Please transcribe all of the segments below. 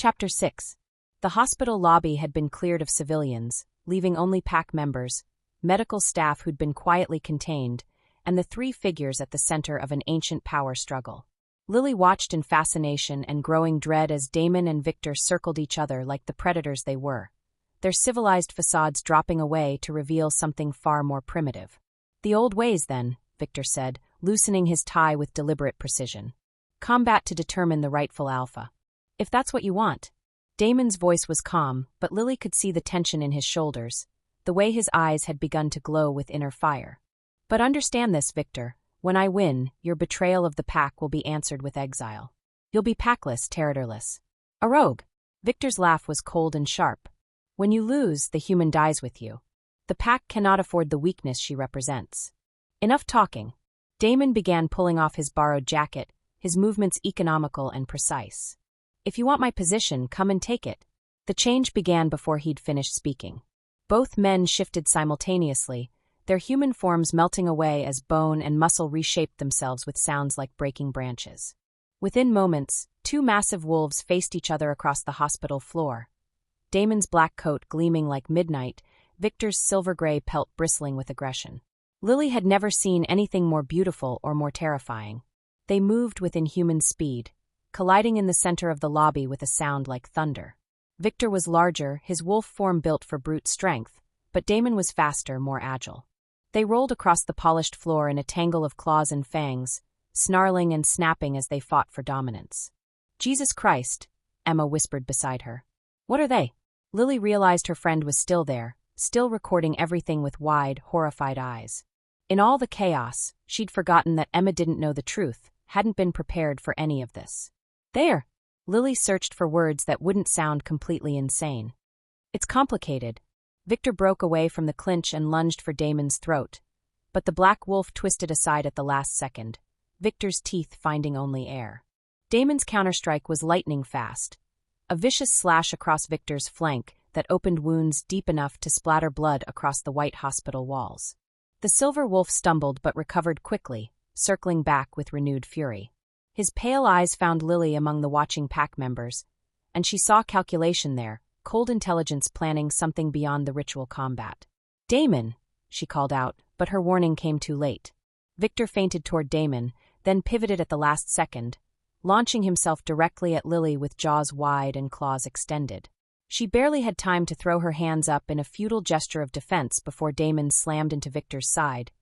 Chapter 6. The hospital lobby had been cleared of civilians, leaving only pack members, medical staff who'd been quietly contained, and the three figures at the center of an ancient power struggle. Lily watched in fascination and growing dread as Damon and Victor circled each other like the predators they were, their civilized facades dropping away to reveal something far more primitive. "The old ways, then," Victor said, loosening his tie with deliberate precision. "Combat to determine the rightful alpha. If that's what you want." Damon's voice was calm, but Lily could see the tension in his shoulders, the way his eyes had begun to glow with inner fire. "But understand this, Victor. When I win, your betrayal of the pack will be answered with exile. You'll be packless, territorless. A rogue." Victor's laugh was cold and sharp. "When you lose, the human dies with you. The pack cannot afford the weakness she represents. Enough talking." Damon began pulling off his borrowed jacket, his movements economical and precise. "If you want my position, come and take it." The change began before he'd finished speaking. Both men shifted simultaneously, their human forms melting away as bone and muscle reshaped themselves with sounds like breaking branches. Within moments, two massive wolves faced each other across the hospital floor. Damon's black coat gleaming like midnight, Victor's silver-gray pelt bristling with aggression. Lily had never seen anything more beautiful or more terrifying. They moved with inhuman speed, colliding in the center of the lobby with a sound like thunder. Victor was larger, his wolf form built for brute strength, but Damon was faster, more agile. They rolled across the polished floor in a tangle of claws and fangs, snarling and snapping as they fought for dominance. "Jesus Christ," Emma whispered beside her. "What are they?" Lily realized her friend was still there, still recording everything with wide, horrified eyes. In all the chaos, she'd forgotten that Emma didn't know the truth, hadn't been prepared for any of this. "There!" Lily searched for words that wouldn't sound completely insane. "It's complicated." Victor broke away from the clinch and lunged for Damon's throat, but the black wolf twisted aside at the last second, Victor's teeth finding only air. Damon's counterstrike was lightning fast, a vicious slash across Victor's flank that opened wounds deep enough to splatter blood across the white hospital walls. The silver wolf stumbled but recovered quickly, circling back with renewed fury. His pale eyes found Lily among the watching pack members, and she saw calculation there, cold intelligence planning something beyond the ritual combat. "Damon," she called out, but her warning came too late. Victor feinted toward Damon, then pivoted at the last second, launching himself directly at Lily with jaws wide and claws extended. She barely had time to throw her hands up in a futile gesture of defense before Damon slammed into Victor's side,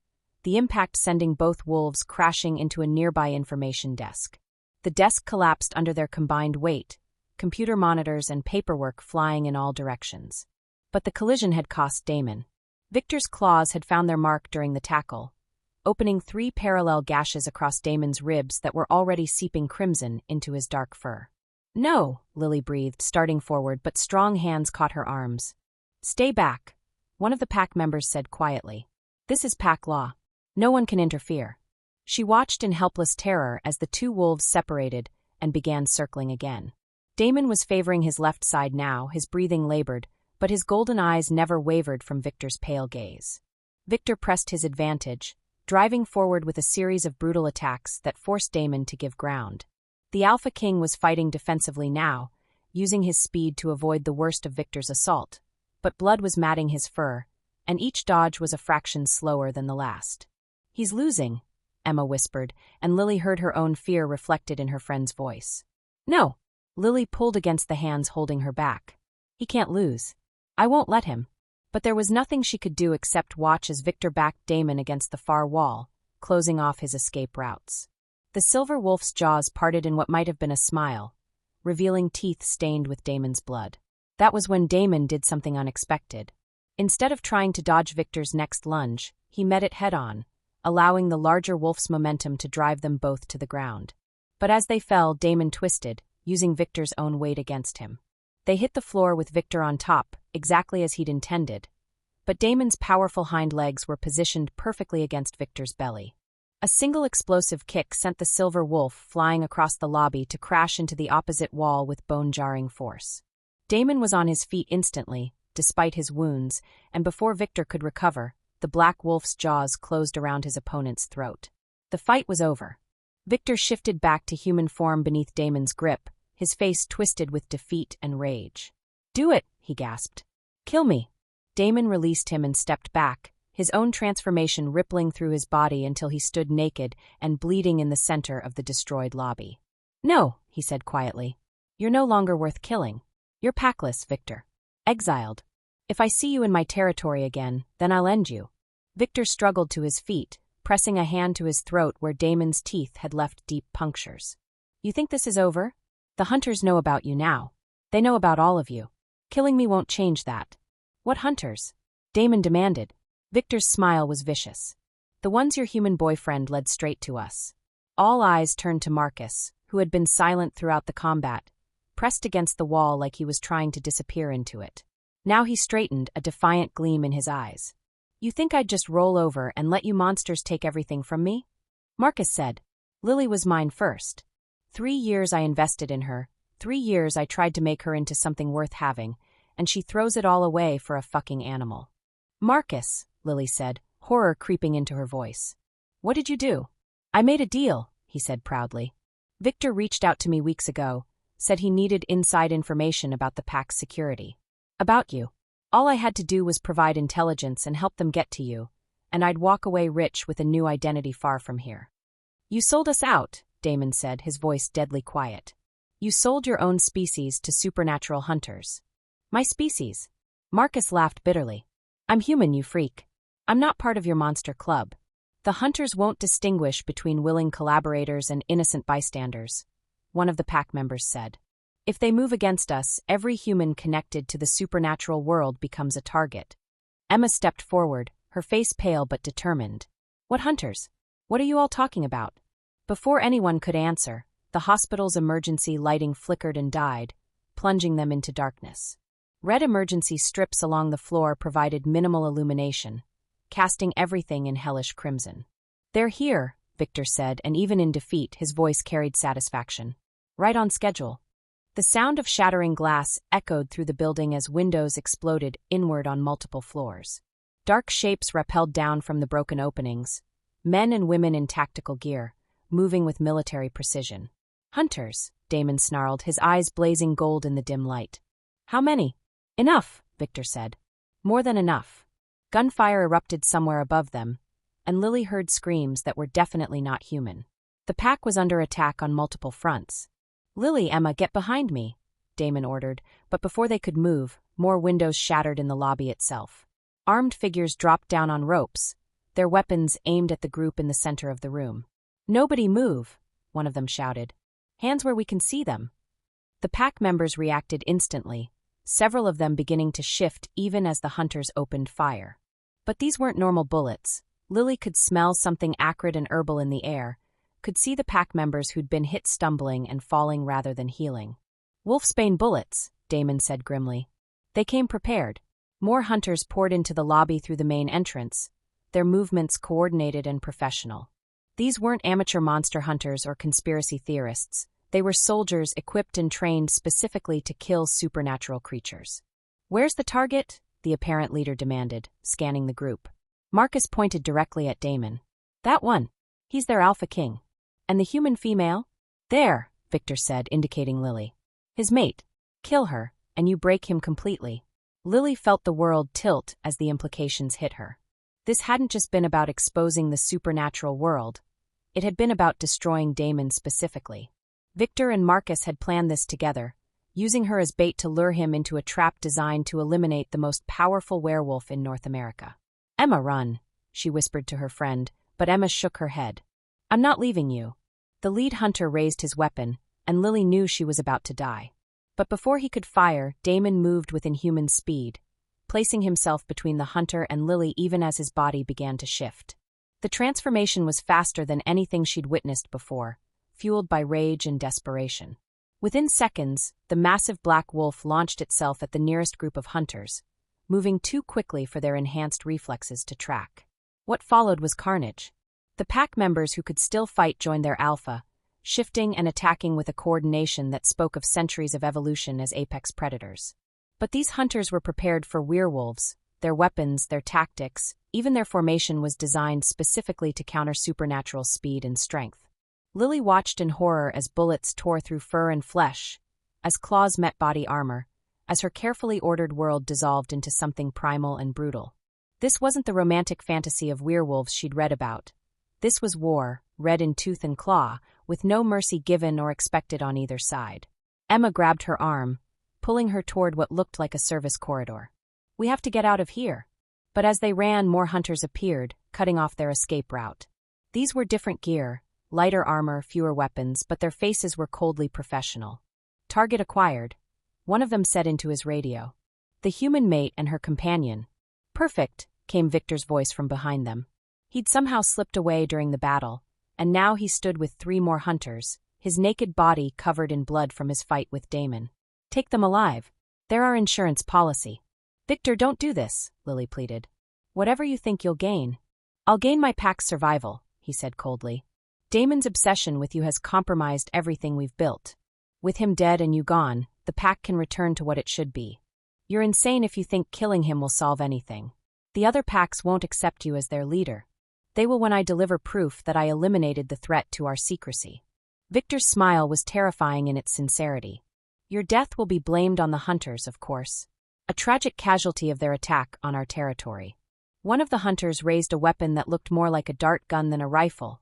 the impact sending both wolves crashing into a nearby information desk. The desk collapsed under their combined weight, computer monitors and paperwork flying in all directions. But the collision had cost Damon. Victor's claws had found their mark during the tackle, opening 3 parallel gashes across Damon's ribs that were already seeping crimson into his dark fur. "No," Lily breathed, starting forward, but strong hands caught her arms. "Stay back," one of the pack members said quietly. "This is pack law. No one can interfere." She watched in helpless terror as the two wolves separated and began circling again. Damon was favoring his left side now, his breathing labored, but his golden eyes never wavered from Victor's pale gaze. Victor pressed his advantage, driving forward with a series of brutal attacks that forced Damon to give ground. The Alpha King was fighting defensively now, using his speed to avoid the worst of Victor's assault, but blood was matting his fur, and each dodge was a fraction slower than the last. "He's losing," Emma whispered, and Lily heard her own fear reflected in her friend's voice. "No." Lily pulled against the hands holding her back. "He can't lose. I won't let him." But there was nothing she could do except watch as Victor backed Damon against the far wall, closing off his escape routes. The silver wolf's jaws parted in what might have been a smile, revealing teeth stained with Damon's blood. That was when Damon did something unexpected. Instead of trying to dodge Victor's next lunge, he met it head-on, allowing the larger wolf's momentum to drive them both to the ground. But as they fell, Damon twisted, using Victor's own weight against him. They hit the floor with Victor on top, exactly as he'd intended. But Damon's powerful hind legs were positioned perfectly against Victor's belly. A single explosive kick sent the silver wolf flying across the lobby to crash into the opposite wall with bone-jarring force. Damon was on his feet instantly, despite his wounds, and before Victor could recover, the black wolf's jaws closed around his opponent's throat. The fight was over. Victor shifted back to human form beneath Damon's grip, his face twisted with defeat and rage. "Do it," he gasped. "Kill me." Damon released him and stepped back, his own transformation rippling through his body until he stood naked and bleeding in the center of the destroyed lobby. "No," he said quietly. "You're no longer worth killing. You're packless, Victor. Exiled. If I see you in my territory again, then I'll end you." Victor struggled to his feet, pressing a hand to his throat where Damon's teeth had left deep punctures. "You think this is over? The hunters know about you now. They know about all of you. Killing me won't change that." "What hunters?" Damon demanded. Victor's smile was vicious. "The ones your human boyfriend led straight to us." All eyes turned to Marcus, who had been silent throughout the combat, pressed against the wall like he was trying to disappear into it. Now he straightened, a defiant gleam in his eyes. "You think I'd just roll over and let you monsters take everything from me?" Marcus said. "Lily was mine first. 3 years I invested in her, 3 years I tried to make her into something worth having, and she throws it all away for a fucking animal." "Marcus," Lily said, horror creeping into her voice. "What did you do?" "I made a deal," he said proudly. "Victor reached out to me weeks ago, said he needed inside information about the pack's security. About you. All I had to do was provide intelligence and help them get to you, and I'd walk away rich with a new identity far from here." "You sold us out," Damon said, his voice deadly quiet. "You sold your own species to supernatural hunters." "My species?" Marcus laughed bitterly. "I'm human, you freak. I'm not part of your monster club. The hunters won't distinguish between willing collaborators and innocent bystanders," one of the pack members said. "If they move against us, every human connected to the supernatural world becomes a target." Emma stepped forward, her face pale but determined. "What hunters? What are you all talking about?" Before anyone could answer, the hospital's emergency lighting flickered and died, plunging them into darkness. Red emergency strips along the floor provided minimal illumination, casting everything in hellish crimson. "They're here," Victor said, and even in defeat, his voice carried satisfaction. "Right on schedule." The sound of shattering glass echoed through the building as windows exploded inward on multiple floors. Dark shapes rappelled down from the broken openings, men and women in tactical gear, moving with military precision. "Hunters," Damon snarled, his eyes blazing gold in the dim light. "How many?" "Enough," Victor said. "More than enough." Gunfire erupted somewhere above them, and Lily heard screams that were definitely not human. The pack was under attack on multiple fronts. "Lily, Emma, get behind me," Damon ordered, but before they could move, more windows shattered in the lobby itself. Armed figures dropped down on ropes, their weapons aimed at the group in the center of the room. "Nobody move," one of them shouted. "Hands where we can see them." The pack members reacted instantly, several of them beginning to shift even as the hunters opened fire. But these weren't normal bullets. Lily could smell something acrid and herbal in the air, could see the pack members who'd been hit stumbling and falling rather than healing. "Wolfsbane bullets," Damon said grimly. They came prepared. More hunters poured into the lobby through the main entrance, their movements coordinated and professional. These weren't amateur monster hunters or conspiracy theorists. They were soldiers equipped and trained specifically to kill supernatural creatures. "Where's the target?" the apparent leader demanded, scanning the group. Marcus pointed directly at Damon. "That one. He's their alpha king." "And the human female?" "There," Victor said, indicating Lily. "His mate. Kill her, and you break him completely." Lily felt the world tilt as the implications hit her. This hadn't just been about exposing the supernatural world. It had been about destroying Damon specifically. Victor and Marcus had planned this together, using her as bait to lure him into a trap designed to eliminate the most powerful werewolf in North America. "Emma, run," she whispered to her friend, but Emma shook her head. "I'm not leaving you." The lead hunter raised his weapon, and Lily knew she was about to die. But before he could fire, Damon moved with inhuman speed, placing himself between the hunter and Lily even as his body began to shift. The transformation was faster than anything she'd witnessed before, fueled by rage and desperation. Within seconds, the massive black wolf launched itself at the nearest group of hunters, moving too quickly for their enhanced reflexes to track. What followed was carnage. The pack members who could still fight joined their alpha, shifting and attacking with a coordination that spoke of centuries of evolution as apex predators. But these hunters were prepared for werewolves. Their weapons, their tactics, even their formation was designed specifically to counter supernatural speed and strength. Lily watched in horror as bullets tore through fur and flesh, as claws met body armor, as her carefully ordered world dissolved into something primal and brutal. This wasn't the romantic fantasy of werewolves she'd read about. This was war, red in tooth and claw, with no mercy given or expected on either side. Emma grabbed her arm, pulling her toward what looked like a service corridor. "We have to get out of here." But as they ran, more hunters appeared, cutting off their escape route. These were different gear, lighter armor, fewer weapons, but their faces were coldly professional. "Target acquired," one of them said into his radio. "The human mate and her companion." "Perfect," came Victor's voice from behind them. He'd somehow slipped away during the battle, and now he stood with 3 more hunters, his naked body covered in blood from his fight with Damon. "Take them alive. They're our insurance policy." "Victor, don't do this," Lily pleaded. "Whatever you think you'll gain." "I'll gain my pack's survival," he said coldly. "Damon's obsession with you has compromised everything we've built. With him dead and you gone, the pack can return to what it should be. You're insane if you think killing him will solve anything. The other packs won't accept you as their leader. They will when I deliver proof that I eliminated the threat to our secrecy." Victor's smile was terrifying in its sincerity. "Your death will be blamed on the hunters, of course. A tragic casualty of their attack on our territory." One of the hunters raised a weapon that looked more like a dart gun than a rifle,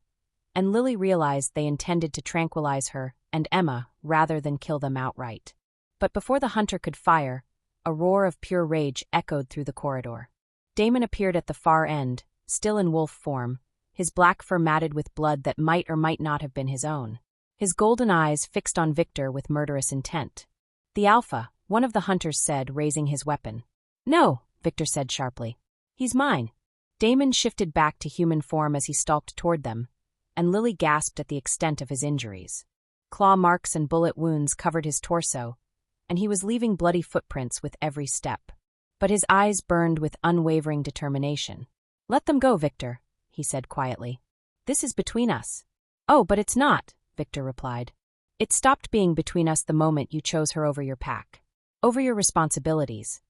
and Lily realized they intended to tranquilize her and Emma rather than kill them outright. But before the hunter could fire, a roar of pure rage echoed through the corridor. Damon appeared at the far end, still in wolf form, his black fur matted with blood that might or might not have been his own. His golden eyes fixed on Victor with murderous intent. "The Alpha," one of the hunters said, raising his weapon. "No," Victor said sharply. "He's mine." Damon shifted back to human form as he stalked toward them, and Lily gasped at the extent of his injuries. Claw marks and bullet wounds covered his torso, and he was leaving bloody footprints with every step. But his eyes burned with unwavering determination. "Let them go, Victor," he said quietly. "This is between us." "Oh, but it's not," Victor replied. "It stopped being between us the moment you chose her over your pack. Over your responsibilities."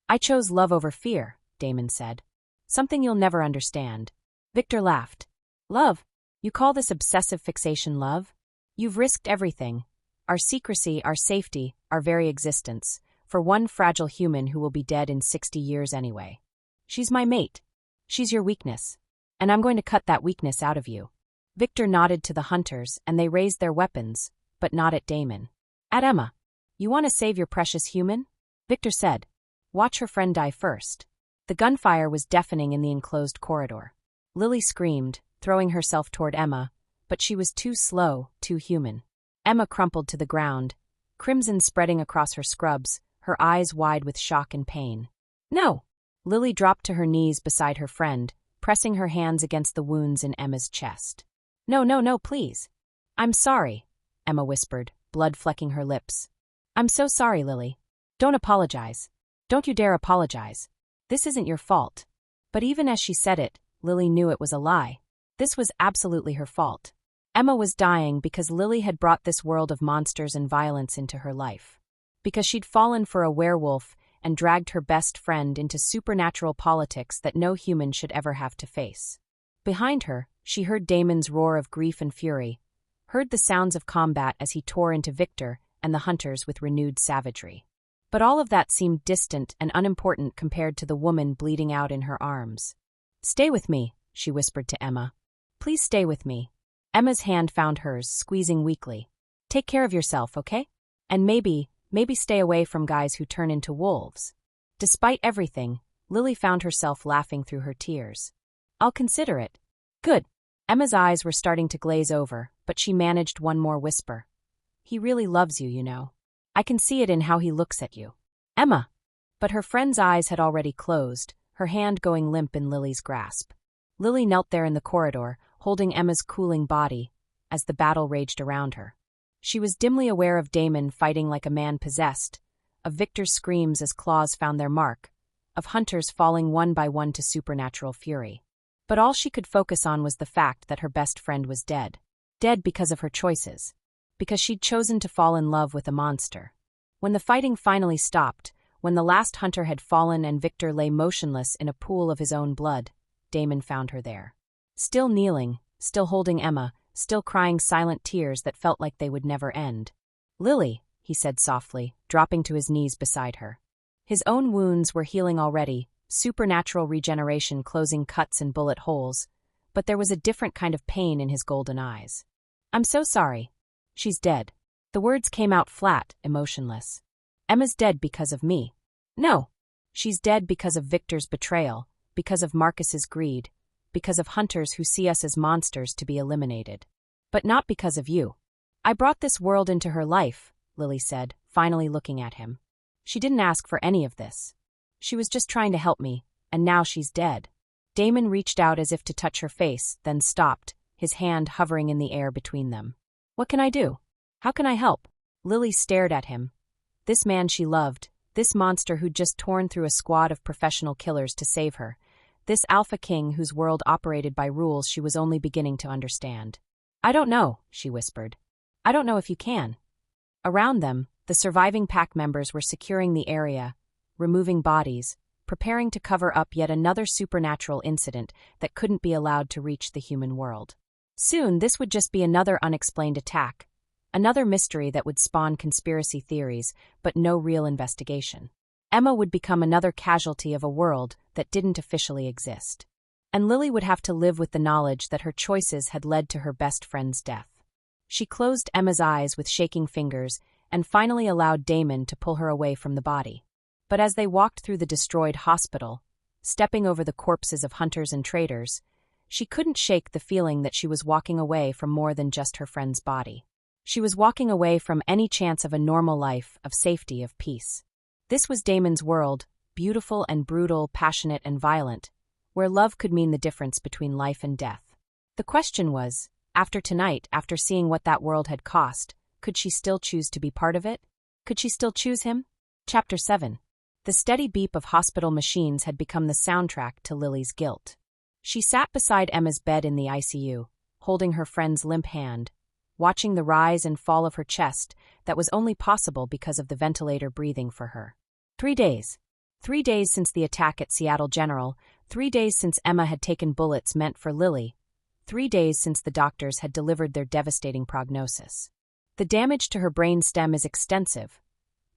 "I chose love over fear," Damon said. "Something you'll never understand." Victor laughed. "Love? You call this obsessive fixation love? You've risked everything. Our secrecy, our safety, our very existence, for one fragile human who will be dead in 60 years anyway. She's my mate. She's your weakness. And I'm going to cut that weakness out of you." Victor nodded to the hunters, and they raised their weapons, but not at Damon. "At Emma. You want to save your precious human?" Victor said. "Watch her friend die first." The gunfire was deafening in the enclosed corridor. Lily screamed, throwing herself toward Emma, but she was too slow, too human. Emma crumpled to the ground, crimson spreading across her scrubs, her eyes wide with shock and pain. "No!" Lily dropped to her knees beside her friend, pressing her hands against the wounds in Emma's chest. "No, no, no, please." "I'm sorry," Emma whispered, blood flecking her lips. "I'm so sorry, Lily. Don't apologize. Don't you dare apologize. This isn't your fault." But even as she said it, Lily knew it was a lie. This was absolutely her fault. Emma was dying because Lily had brought this world of monsters and violence into her life. Because she'd fallen for a werewolf and dragged her best friend into supernatural politics that no human should ever have to face. Behind her, she heard Damon's roar of grief and fury, heard the sounds of combat as he tore into Victor and the hunters with renewed savagery. But all of that seemed distant and unimportant compared to the woman bleeding out in her arms. "Stay with me," she whispered to Emma. "Please stay with me." Emma's hand found hers, squeezing weakly. "Take care of yourself, okay? And maybe stay away from guys who turn into wolves." Despite everything, Lily found herself laughing through her tears. "I'll consider it." "Good." Emma's eyes were starting to glaze over, but she managed one more whisper. "He really loves you, you know. I can see it in how he looks at you." "Emma!" But her friend's eyes had already closed, her hand going limp in Lily's grasp. Lily knelt there in the corridor, holding Emma's cooling body, as the battle raged around her. She was dimly aware of Damon fighting like a man possessed, of Victor's screams as claws found their mark, of hunters falling one by one to supernatural fury. But all she could focus on was the fact that her best friend was dead. Dead because of her choices. Because she'd chosen to fall in love with a monster. When the fighting finally stopped, when the last hunter had fallen and Victor lay motionless in a pool of his own blood, Damon found her there. Still kneeling, still holding Emma, still crying silent tears that felt like they would never end. "Lily," he said softly, dropping to his knees beside her. His own wounds were healing already, supernatural regeneration closing cuts and bullet holes, but there was a different kind of pain in his golden eyes. I'm so sorry. She's dead. The words came out flat, emotionless. Emma's dead because of me. No. She's dead because of Victor's betrayal, because of Marcus's greed, because of hunters who see us as monsters to be eliminated. But not because of you. I brought this world into her life, Lily said, finally looking at him. She didn't ask for any of this. She was just trying to help me, and now she's dead. Damon reached out as if to touch her face, then stopped, his hand hovering in the air between them. What can I do? How can I help? Lily stared at him. This man she loved, this monster who'd just torn through a squad of professional killers to save her, this alpha king whose world operated by rules she was only beginning to understand. I don't know, she whispered. I don't know if you can. Around them, the surviving pack members were securing the area, removing bodies, preparing to cover up yet another supernatural incident that couldn't be allowed to reach the human world. Soon this would just be another unexplained attack, another mystery that would spawn conspiracy theories, but no real investigation. Emma would become another casualty of a world that didn't officially exist. And Lily would have to live with the knowledge that her choices had led to her best friend's death. She closed Emma's eyes with shaking fingers and finally allowed Damon to pull her away from the body. But as they walked through the destroyed hospital, stepping over the corpses of hunters and traders, she couldn't shake the feeling that she was walking away from more than just her friend's body. She was walking away from any chance of a normal life, of safety, of peace. This was Damon's world, beautiful and brutal, passionate and violent, where love could mean the difference between life and death. The question was, after tonight, after seeing what that world had cost, could she still choose to be part of it? Could she still choose him? Chapter 7. The steady beep of hospital machines had become the soundtrack to Lily's guilt. She sat beside Emma's bed in the ICU, holding her friend's limp hand, watching the rise and fall of her chest that was only possible because of the ventilator breathing for her. 3 days. 3 days since the attack at Seattle General, 3 days since Emma had taken bullets meant for Lily, 3 days since the doctors had delivered their devastating prognosis. The damage to her brain stem is extensive,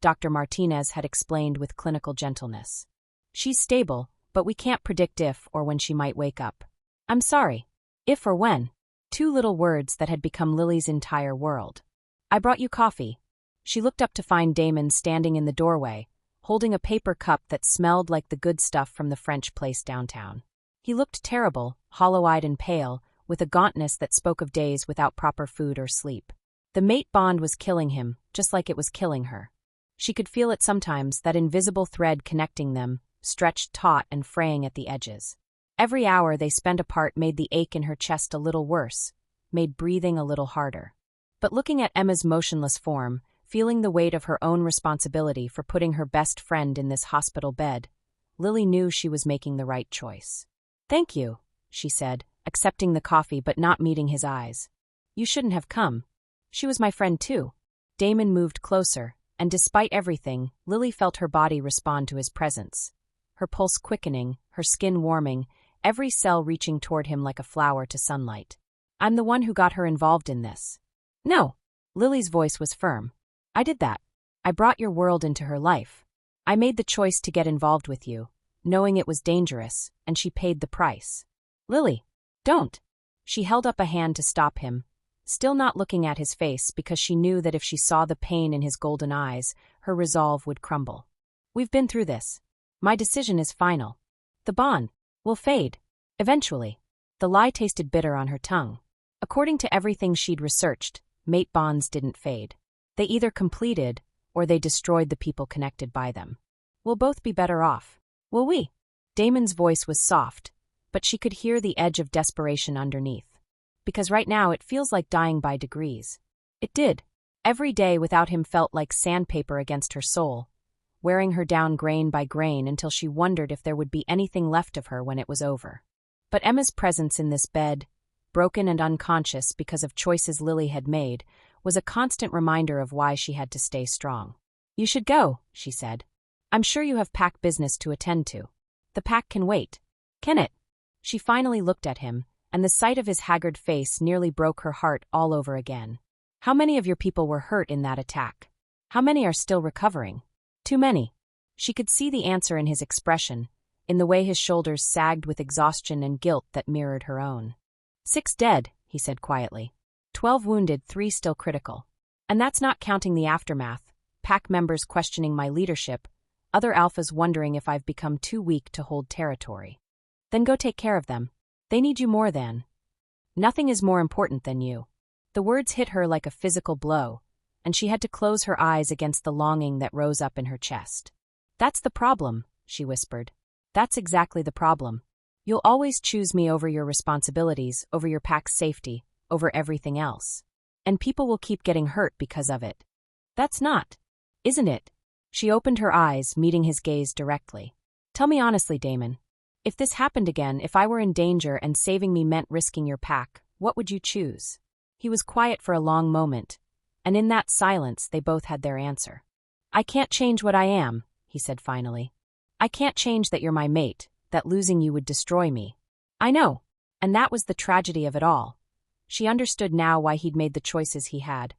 Dr. Martinez had explained with clinical gentleness. She's stable, but we can't predict if or when she might wake up. I'm sorry. If or when. 2 little words that had become Lily's entire world. I brought you coffee. She looked up to find Damon standing in the doorway, holding a paper cup that smelled like the good stuff from the French place downtown. He looked terrible, hollow-eyed and pale, with a gauntness that spoke of days without proper food or sleep. The mate bond was killing him, just like it was killing her. She could feel it sometimes, that invisible thread connecting them, stretched taut and fraying at the edges. Every hour they spent apart made the ache in her chest a little worse, made breathing a little harder. But looking at Emma's motionless form, feeling the weight of her own responsibility for putting her best friend in this hospital bed, Lily knew she was making the right choice. Thank you, she said, accepting the coffee but not meeting his eyes. You shouldn't have come. She was my friend too. Damon moved closer, and despite everything, Lily felt her body respond to his presence. Her pulse quickening, her skin warming, every cell reaching toward him like a flower to sunlight. I'm the one who got her involved in this. No. Lily's voice was firm. I did that. I brought your world into her life. I made the choice to get involved with you, knowing it was dangerous, and she paid the price. Lily, don't. She held up a hand to stop him, still not looking at his face because she knew that if she saw the pain in his golden eyes, her resolve would crumble. We've been through this. My decision is final. The bond will fade. Eventually. The lie tasted bitter on her tongue. According to everything she'd researched, mate bonds didn't fade. They either completed, or they destroyed the people connected by them. We'll both be better off. Will we? Damon's voice was soft, but she could hear the edge of desperation underneath. Because right now it feels like dying by degrees. It did. Every day without him felt like sandpaper against her soul, wearing her down grain by grain until she wondered if there would be anything left of her when it was over. But Emma's presence in this bed, broken and unconscious because of choices Lily had made, was a constant reminder of why she had to stay strong. You should go, she said. I'm sure you have pack business to attend to. The pack can wait. Can it? She finally looked at him, and the sight of his haggard face nearly broke her heart all over again. How many of your people were hurt in that attack? How many are still recovering? Too many. She could see the answer in his expression, in the way his shoulders sagged with exhaustion and guilt that mirrored her own. 6 dead, he said quietly. 12 wounded, 3 still critical. And that's not counting the aftermath, pack members questioning my leadership, other alphas wondering if I've become too weak to hold territory. Then go take care of them. They need you more than. Nothing is more important than you. The words hit her like a physical blow, and she had to close her eyes against the longing that rose up in her chest. That's the problem, she whispered. That's exactly the problem. You'll always choose me over your responsibilities, over your pack's safety, over everything else. And people will keep getting hurt because of it. That's not, isn't it? She opened her eyes, meeting his gaze directly. Tell me honestly, Damon. If this happened again, if I were in danger and saving me meant risking your pack, what would you choose? He was quiet for a long moment, and in that silence they both had their answer. I can't change what I am, he said finally. I can't change that you're my mate, that losing you would destroy me. I know, and that was the tragedy of it all. She understood now why he'd made the choices he had,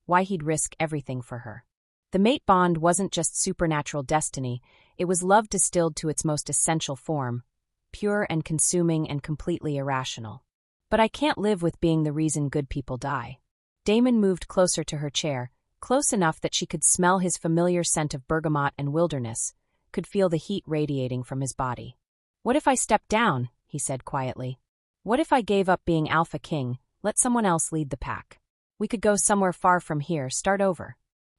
why he'd risk everything for her. The mate bond wasn't just supernatural destiny, it was love distilled to its most essential form, pure and consuming and completely irrational. But I can't live with being the reason good people die. Damon moved closer to her chair, close enough that she could smell his familiar scent of bergamot and wilderness, could feel the heat radiating from his body. What if I stepped down? He said quietly. What if I gave up being Alpha King, let someone else lead the pack? We could go somewhere far from here, start over.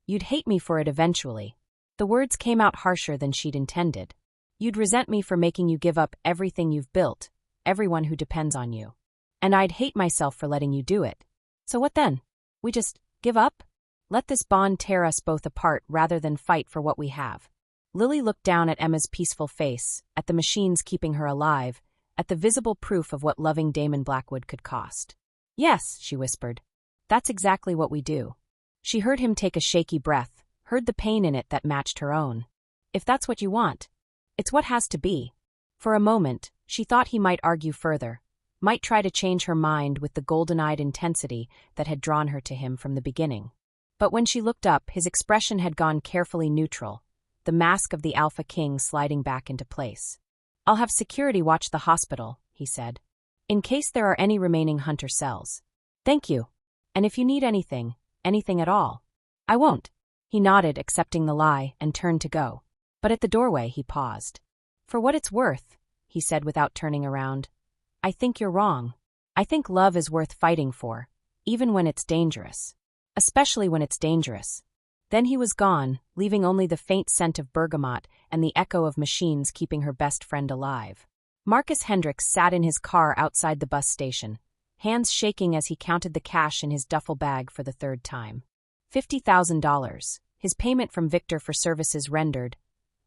You'd hate me for it eventually. The words came out harsher than she'd intended. You'd resent me for making you give up everything you've built, everyone who depends on you. And I'd hate myself for letting you do it. So what then? We just give up? Let this bond tear us both apart rather than fight for what we have. Lily looked down at Emma's peaceful face, at the machines keeping her alive, at the visible proof of what loving Damon Blackwood could cost. Yes, she whispered. That's exactly what we do. She heard him take a shaky breath, heard the pain in it that matched her own. If that's what you want, it's what has to be. For a moment, she thought he might argue further, might try to change her mind with the golden-eyed intensity that had drawn her to him from the beginning. But when she looked up, his expression had gone carefully neutral, the mask of the Alpha King sliding back into place. I'll have security watch the hospital, he said, in case there are any remaining hunter cells. Thank you. And if you need anything at all, I won't. He nodded, accepting the lie, and turned to go. But at the doorway he paused. For what it's worth, he said without turning around, I think you're wrong. I think love is worth fighting for, even when it's dangerous. Especially when it's dangerous. Then he was gone, leaving only the faint scent of bergamot and the echo of machines keeping her best friend alive. Marcus Hendricks sat in his car outside the bus station, hands shaking as he counted the cash in his duffel bag for the third time. $50,000, his payment from Victor for services rendered,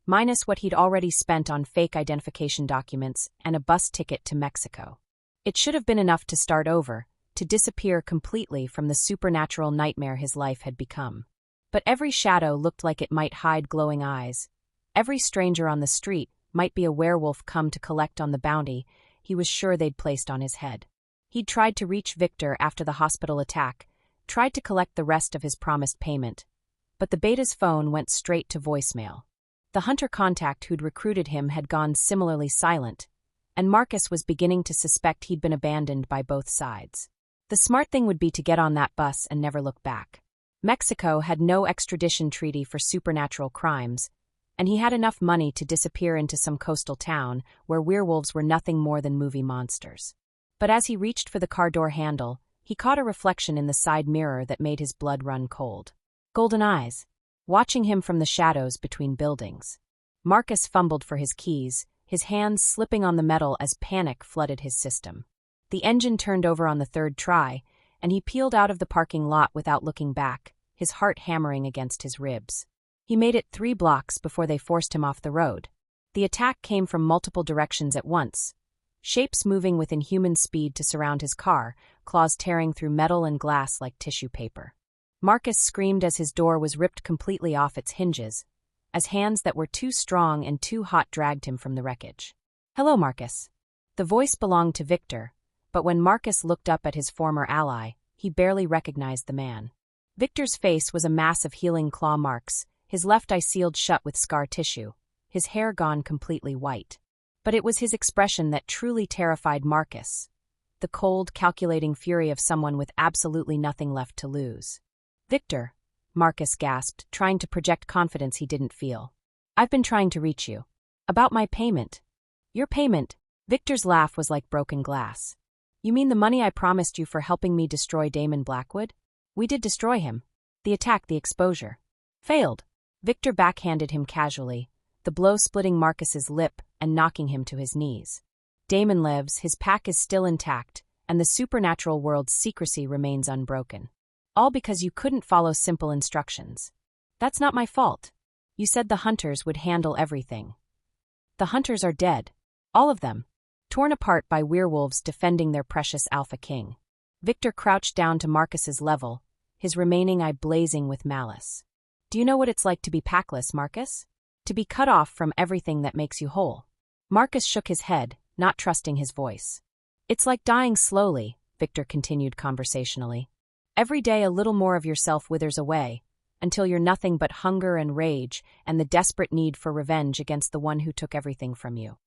minus what he'd already spent on fake identification documents and a bus ticket to Mexico. It should have been enough to start over, to disappear completely from the supernatural nightmare his life had become. But every shadow looked like it might hide glowing eyes. Every stranger on the street might be a werewolf come to collect on the bounty he was sure they'd placed on his head. He'd tried to reach Victor after the hospital attack, tried to collect the rest of his promised payment. But the beta's phone went straight to voicemail. The hunter contact who'd recruited him had gone similarly silent, and Marcus was beginning to suspect he'd been abandoned by both sides. The smart thing would be to get on that bus and never look back. Mexico had no extradition treaty for supernatural crimes, and he had enough money to disappear into some coastal town where werewolves were nothing more than movie monsters. But as he reached for the car door handle, he caught a reflection in the side mirror that made his blood run cold. Golden eyes, watching him from the shadows between buildings. Marcus fumbled for his keys, his hands slipping on the metal as panic flooded his system. The engine turned over on the third try, and he peeled out of the parking lot without looking back, his heart hammering against his ribs. He made it 3 blocks before they forced him off the road. The attack came from multiple directions at once, shapes moving with inhuman speed to surround his car, claws tearing through metal and glass like tissue paper. Marcus screamed as his door was ripped completely off its hinges, as hands that were too strong and too hot dragged him from the wreckage. Hello, Marcus. The voice belonged to Victor, but when Marcus looked up at his former ally, he barely recognized the man. Victor's face was a mass of healing claw marks, his left eye sealed shut with scar tissue, his hair gone completely white. But it was his expression that truly terrified Marcus. The cold, calculating fury of someone with absolutely nothing left to lose. "Victor," Marcus gasped, trying to project confidence he didn't feel. "I've been trying to reach you. About my payment." "Your payment?" Victor's laugh was like broken glass. "You mean the money I promised you for helping me destroy Damon Blackwood? We did destroy him. The attack, the exposure. Failed." Victor backhanded him casually, the blow splitting Marcus's lip and knocking him to his knees. "Damon lives, his pack is still intact, and the supernatural world's secrecy remains unbroken. All because you couldn't follow simple instructions. That's not my fault. You said the hunters would handle everything. The hunters are dead. All of them. Torn apart by werewolves defending their precious Alpha King." Victor crouched down to Marcus's level, his remaining eye blazing with malice. "Do you know what it's like to be packless, Marcus? To be cut off from everything that makes you whole?" Marcus shook his head, not trusting his voice. "It's like dying slowly," Victor continued conversationally. "Every day a little more of yourself withers away, until you're nothing but hunger and rage and the desperate need for revenge against the one who took everything from you."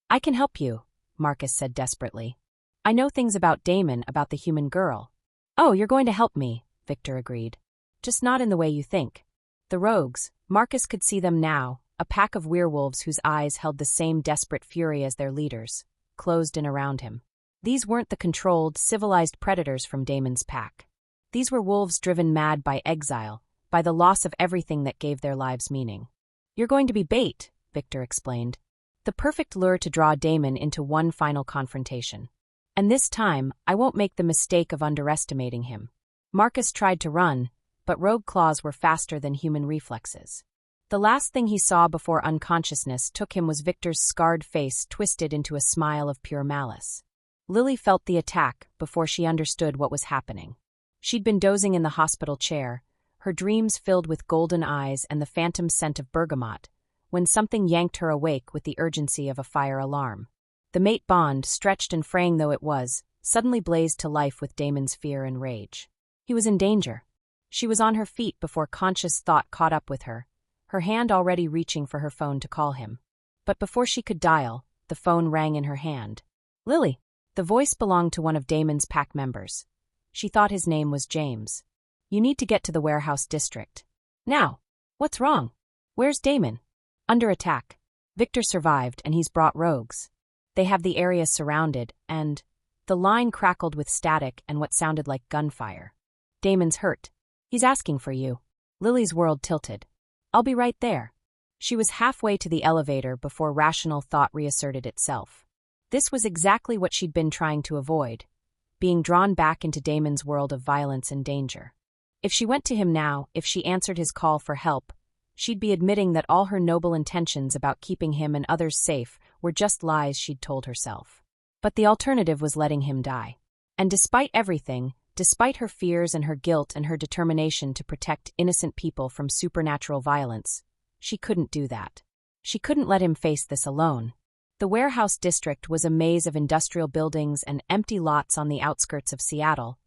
"I can help you," Marcus said desperately. "I know things about Damon, about the human girl." "Oh, you're going to help me," Victor agreed. "Just not in the way you think." The rogues, Marcus could see them now, a pack of werewolves whose eyes held the same desperate fury as their leaders, closed in around him. These weren't the controlled, civilized predators from Damon's pack. These were wolves driven mad by exile, by the loss of everything that gave their lives meaning. "You're going to be bait," Victor explained. "The perfect lure to draw Damon into one final confrontation. And this time, I won't make the mistake of underestimating him." Marcus tried to run, but rogue claws were faster than human reflexes. The last thing he saw before unconsciousness took him was Victor's scarred face twisted into a smile of pure malice. Lily felt the attack before she understood what was happening. She'd been dozing in the hospital chair, her dreams filled with golden eyes and the phantom scent of bergamot, when something yanked her awake with the urgency of a fire alarm. The mate bond, stretched and fraying though it was, suddenly blazed to life with Damon's fear and rage. He was in danger. She was on her feet before conscious thought caught up with her, her hand already reaching for her phone to call him. But before she could dial, the phone rang in her hand. "Lily!" The voice belonged to one of Damon's pack members. She thought his name was James. "You need to get to the warehouse district. Now!" "What's wrong? Where's Damon?" "Under attack. Victor survived, and he's brought rogues. They have the area surrounded, and..." The line crackled with static and what sounded like gunfire. "Damon's hurt. He's asking for you." Lily's world tilted. "I'll be right there." She was halfway to the elevator before rational thought reasserted itself. This was exactly what she'd been trying to avoid, being drawn back into Damon's world of violence and danger. If she went to him now, if she answered his call for help, she'd be admitting that all her noble intentions about keeping him and others safe were just lies she'd told herself. But the alternative was letting him die. And despite everything, despite her fears and her guilt and her determination to protect innocent people from supernatural violence, she couldn't do that. She couldn't let him face this alone. The warehouse district was a maze of industrial buildings and empty lots on the outskirts of Seattle,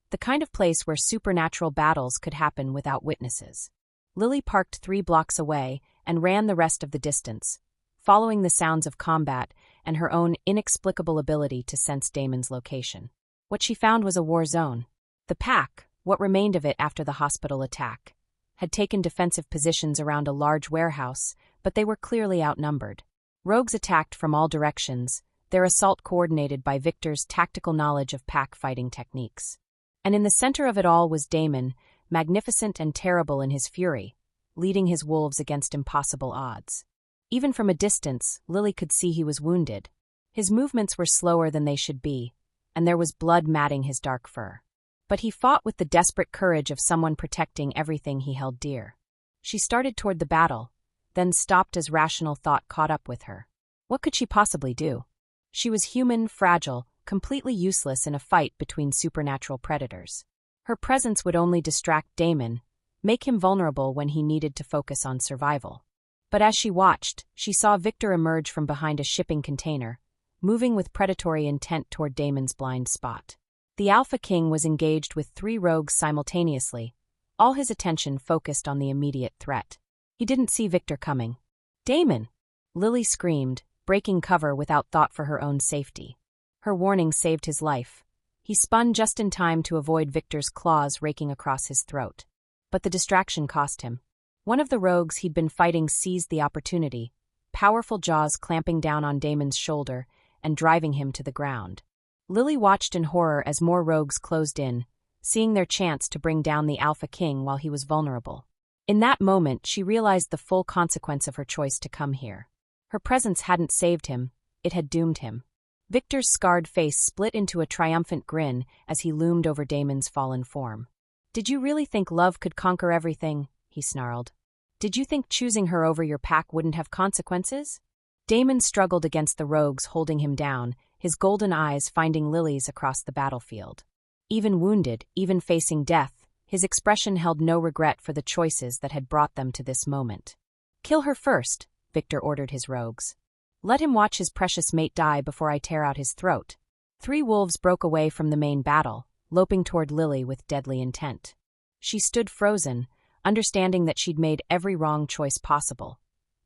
the kind of place where supernatural battles could happen without witnesses. Lily parked 3 blocks away and ran the rest of the distance, following the sounds of combat and her own inexplicable ability to sense Damon's location. What she found was a war zone. The pack, what remained of it after the hospital attack, had taken defensive positions around a large warehouse, but they were clearly outnumbered. Rogues attacked from all directions, their assault coordinated by Victor's tactical knowledge of pack fighting techniques. And in the center of it all was Damon, magnificent and terrible in his fury, leading his wolves against impossible odds. Even from a distance, Lily could see he was wounded. His movements were slower than they should be, and there was blood matting his dark fur. But he fought with the desperate courage of someone protecting everything he held dear. She started toward the battle, then stopped as rational thought caught up with her. What could she possibly do? She was human, fragile, completely useless in a fight between supernatural predators. Her presence would only distract Damon, make him vulnerable when he needed to focus on survival. But as she watched, she saw Victor emerge from behind a shipping container, moving with predatory intent toward Damon's blind spot. The Alpha King was engaged with 3 rogues simultaneously, all his attention focused on the immediate threat. He didn't see Victor coming. "Damon!" Lily screamed, breaking cover without thought for her own safety. Her warning saved his life. He spun just in time to avoid Victor's claws raking across his throat. But the distraction cost him. One of the rogues he'd been fighting seized the opportunity, powerful jaws clamping down on Damon's shoulder and driving him to the ground. Lily watched in horror as more rogues closed in, seeing their chance to bring down the Alpha King while he was vulnerable. In that moment, she realized the full consequence of her choice to come here. Her presence hadn't saved him, it had doomed him. Victor's scarred face split into a triumphant grin as he loomed over Damon's fallen form. "Did you really think love could conquer everything?" he snarled. "Did you think choosing her over your pack wouldn't have consequences?" Damon struggled against the rogues holding him down, his golden eyes finding Lily's across the battlefield. Even wounded, even facing death, his expression held no regret for the choices that had brought them to this moment. "Kill her first," Victor ordered his rogues. "Let him watch his precious mate die before I tear out his throat." 3 wolves broke away from the main battle, loping toward Lily with deadly intent. She stood frozen, understanding that she'd made every wrong choice possible,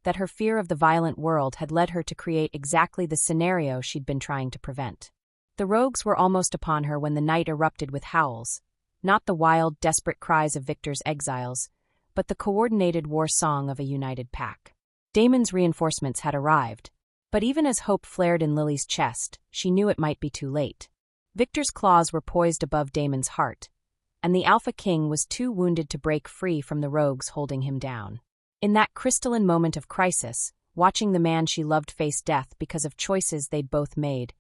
that her fear of the violent world had led her to create exactly the scenario she'd been trying to prevent. The rogues were almost upon her when the night erupted with howls, not the wild, desperate cries of Victor's exiles, but the coordinated war song of a united pack. Damon's reinforcements had arrived, but even as hope flared in Lily's chest, she knew it might be too late. Victor's claws were poised above Damon's heart, and the Alpha King was too wounded to break free from the rogues holding him down. In that crystalline moment of crisis, watching the man she loved face death because of choices they'd both made,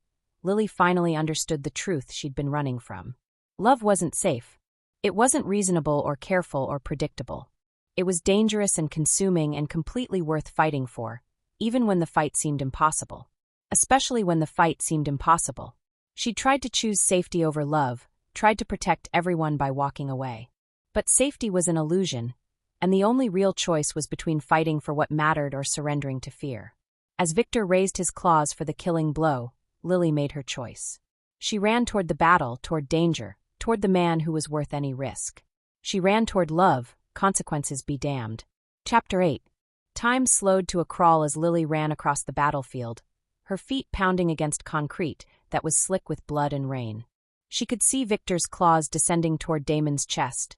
Lily finally understood the truth she'd been running from. Love wasn't safe. It wasn't reasonable or careful or predictable. It was dangerous and consuming and completely worth fighting for, even when the fight seemed impossible. Especially when the fight seemed impossible. She'd tried to choose safety over love, tried to protect everyone by walking away. But safety was an illusion, and the only real choice was between fighting for what mattered or surrendering to fear. As Victor raised his claws for the killing blow, Lily made her choice. She ran toward the battle, toward danger, toward the man who was worth any risk. She ran toward love, consequences be damned. Chapter 8. Time slowed to a crawl as Lily ran across the battlefield, her feet pounding against concrete that was slick with blood and rain. She could see Victor's claws descending toward Damon's chest,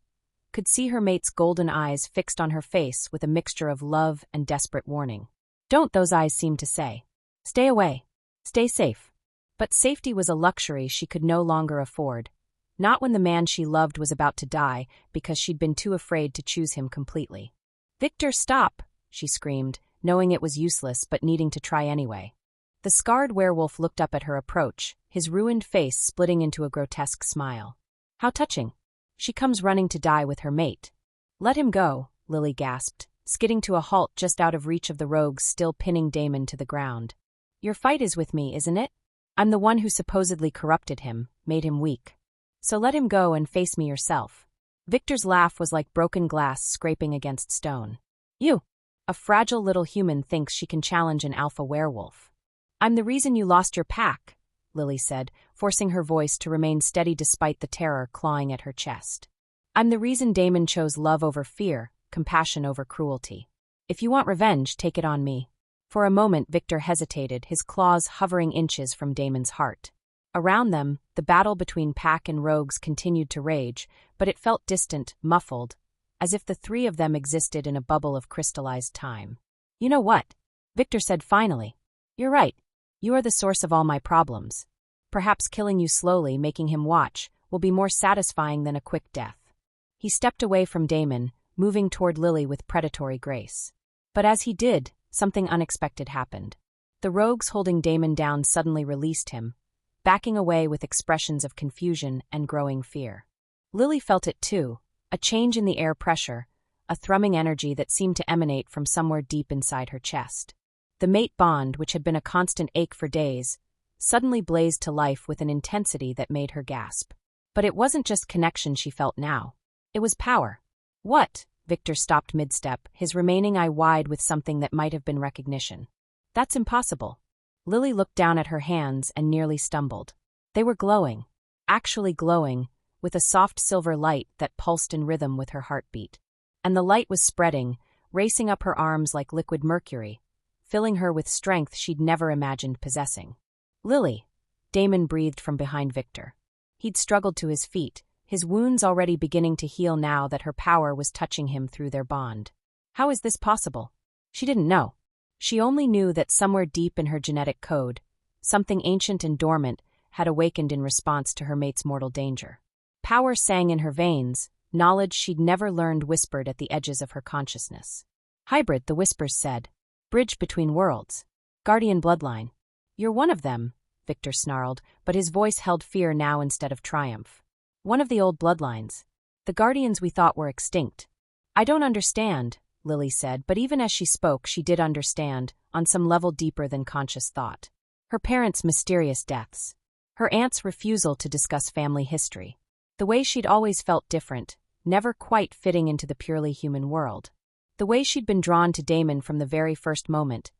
could see her mate's golden eyes fixed on her face with a mixture of love and desperate warning. "Don't," those eyes seemed to say. "Stay away. Stay safe." But safety was a luxury she could no longer afford, not when the man she loved was about to die because she'd been too afraid to choose him completely. "Victor, stop!" she screamed, knowing it was useless but needing to try anyway. The scarred werewolf looked up at her approach, his ruined face splitting into a grotesque smile. "How touching. She comes running to die with her mate." "Let him go," Lily gasped, skidding to a halt just out of reach of the rogues still pinning Damon to the ground. "Your fight is with me, isn't it? I'm the one who supposedly corrupted him, made him weak. So let him go and face me yourself." Victor's laugh was like broken glass scraping against stone. "You, a fragile little human, thinks she can challenge an alpha werewolf." "I'm the reason you lost your pack," Lily said, forcing her voice to remain steady despite the terror clawing at her chest. "I'm the reason Damon chose love over fear, compassion over cruelty. If you want revenge, take it on me." For a moment Victor hesitated, his claws hovering inches from Damon's heart. Around them, the battle between pack and rogues continued to rage, but it felt distant, muffled, as if the 3 of them existed in a bubble of crystallized time. "You know what?" Victor said finally. "You're right. You are the source of all my problems. Perhaps killing you slowly, making him watch, will be more satisfying than a quick death." He stepped away from Damon, moving toward Lily with predatory grace. But as he did, something unexpected happened. The rogues holding Damon down suddenly released him, backing away with expressions of confusion and growing fear. Lily felt it too, a change in the air pressure, a thrumming energy that seemed to emanate from somewhere deep inside her chest. The mate bond, which had been a constant ache for days, suddenly blazed to life with an intensity that made her gasp. But it wasn't just connection she felt now. It was power. "What?" Victor stopped mid-step, his remaining eye wide with something that might have been recognition. "That's impossible." Lily looked down at her hands and nearly stumbled. They were glowing. Actually glowing, with a soft silver light that pulsed in rhythm with her heartbeat. And the light was spreading, racing up her arms like liquid mercury, filling her with strength she'd never imagined possessing. "Lily," Damon breathed from behind Victor. He'd struggled to his feet, his wounds already beginning to heal now that her power was touching him through their bond. How is this possible? She didn't know. She only knew that somewhere deep in her genetic code, something ancient and dormant had awakened in response to her mate's mortal danger. Power sang in her veins, knowledge she'd never learned whispered at the edges of her consciousness. "Hybrid," the whispers said. "Bridge between worlds. Guardian bloodline." "You're one of them," Victor snarled, but his voice held fear now instead of triumph. "One of the old bloodlines. The guardians we thought were extinct." "I don't understand," Lily said, but even as she spoke she did understand, on some level deeper than conscious thought. Her parents' mysterious deaths. Her aunt's refusal to discuss family history. The way she'd always felt different, never quite fitting into the purely human world. The way she'd been drawn to Damon from the very first moment,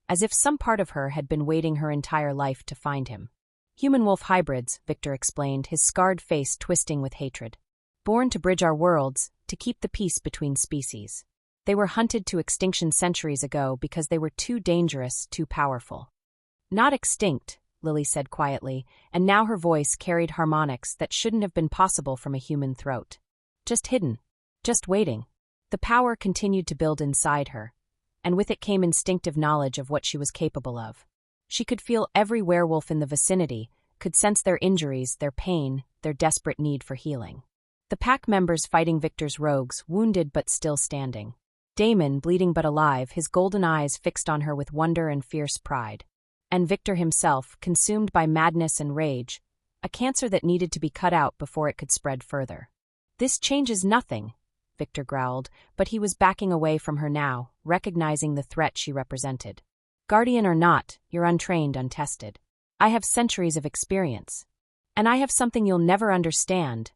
as if some part of her had been waiting her entire life to find him. "Human-wolf hybrids," Victor explained, his scarred face twisting with hatred. "Born to bridge our worlds, to keep the peace between species. They were hunted to extinction centuries ago because they were too dangerous, too powerful." "Not extinct," Lily said quietly, and now her voice carried harmonics that shouldn't have been possible from a human throat. "Just hidden. Just waiting." The power continued to build inside her, and with it came instinctive knowledge of what she was capable of. She could feel every werewolf in the vicinity, could sense their injuries, their pain, their desperate need for healing. The pack members fighting Victor's rogues, wounded but still standing. Damon, bleeding but alive, his golden eyes fixed on her with wonder and fierce pride. And Victor himself, consumed by madness and rage, a cancer that needed to be cut out before it could spread further. "This changes nothing," Victor growled, but he was backing away from her now, recognizing the threat she represented. "Guardian or not, you're untrained, untested. I have centuries of experience. And I have something you'll never understand,"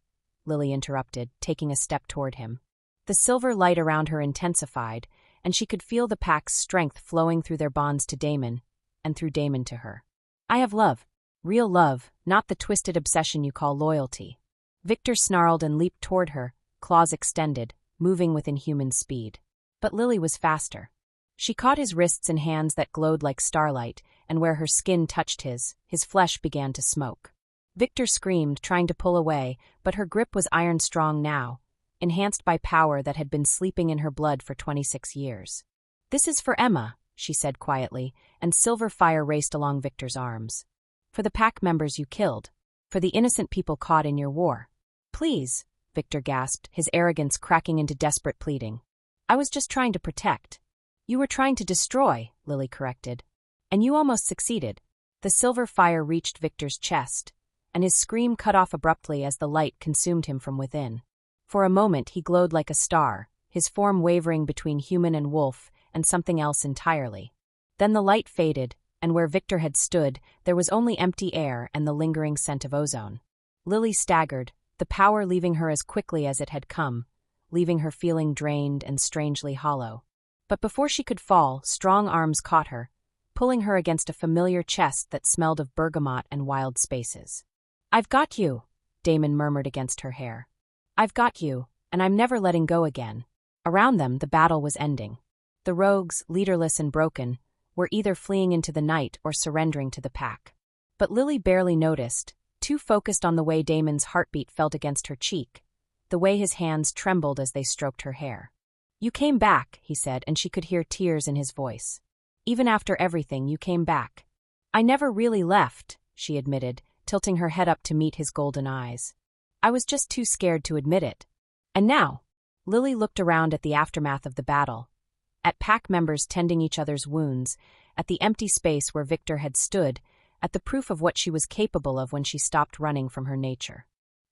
Lily interrupted, taking a step toward him. The silver light around her intensified, and she could feel the pack's strength flowing through their bonds to Damon, and through Damon to her. "I have love. Real love, not the twisted obsession you call loyalty." Victor snarled and leaped toward her, claws extended, moving with inhuman speed. But Lily was faster. She caught his wrists in hands that glowed like starlight, and where her skin touched his flesh began to smoke. Victor screamed, trying to pull away, but her grip was iron-strong now, enhanced by power that had been sleeping in her blood for 26 years. "This is for Emma," she said quietly, and silver fire raced along Victor's arms. "For the pack members you killed. For the innocent people caught in your war." "Please," Victor gasped, his arrogance cracking into desperate pleading. "I was just trying to protect." "You were trying to destroy," Lily corrected. "And you almost succeeded." The silver fire reached Victor's chest, and his scream cut off abruptly as the light consumed him from within. For a moment he glowed like a star, his form wavering between human and wolf and something else entirely. Then the light faded, and where Victor had stood, there was only empty air and the lingering scent of ozone. Lily staggered, the power leaving her as quickly as it had come, leaving her feeling drained and strangely hollow. But before she could fall, strong arms caught her, pulling her against a familiar chest that smelled of bergamot and wild spaces. "I've got you," Damon murmured against her hair. "I've got you, and I'm never letting go again." Around them, the battle was ending. The rogues, leaderless and broken, were either fleeing into the night or surrendering to the pack. But Lily barely noticed, too focused on the way Damon's heartbeat felt against her cheek, the way his hands trembled as they stroked her hair. "You came back," he said, and she could hear tears in his voice. "Even after everything, you came back." "I never really left," she admitted, tilting her head up to meet his golden eyes. "I was just too scared to admit it." "And now?" Lily looked around at the aftermath of the battle, at pack members tending each other's wounds, at the empty space where Victor had stood, at the proof of what she was capable of when she stopped running from her nature.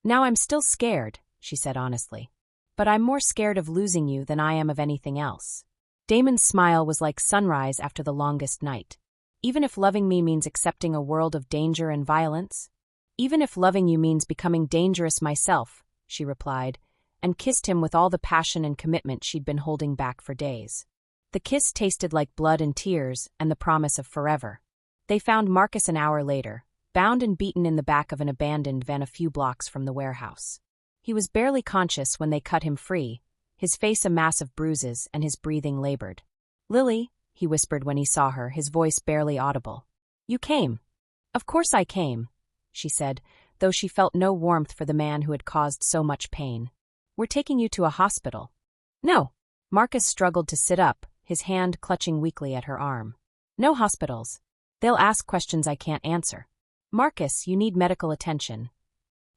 "Now I'm still scared," she said honestly. "But I'm more scared of losing you than I am of anything else." Damon's smile was like sunrise after the longest night. "Even if loving me means accepting a world of danger and violence?" "Even if loving you means becoming dangerous myself," she replied, and kissed him with all the passion and commitment she'd been holding back for days. The kiss tasted like blood and tears and the promise of forever. They found Marcus an hour later, bound and beaten in the back of an abandoned van a few blocks from the warehouse. He was barely conscious when they cut him free, his face a mass of bruises and his breathing labored. "Lily," he whispered when he saw her, his voice barely audible. "You came." "Of course I came," she said, though she felt no warmth for the man who had caused so much pain. "We're taking you to a hospital." "No." Marcus struggled to sit up, his hand clutching weakly at her arm. "No hospitals. They'll ask questions I can't answer." "Marcus, you need medical attention."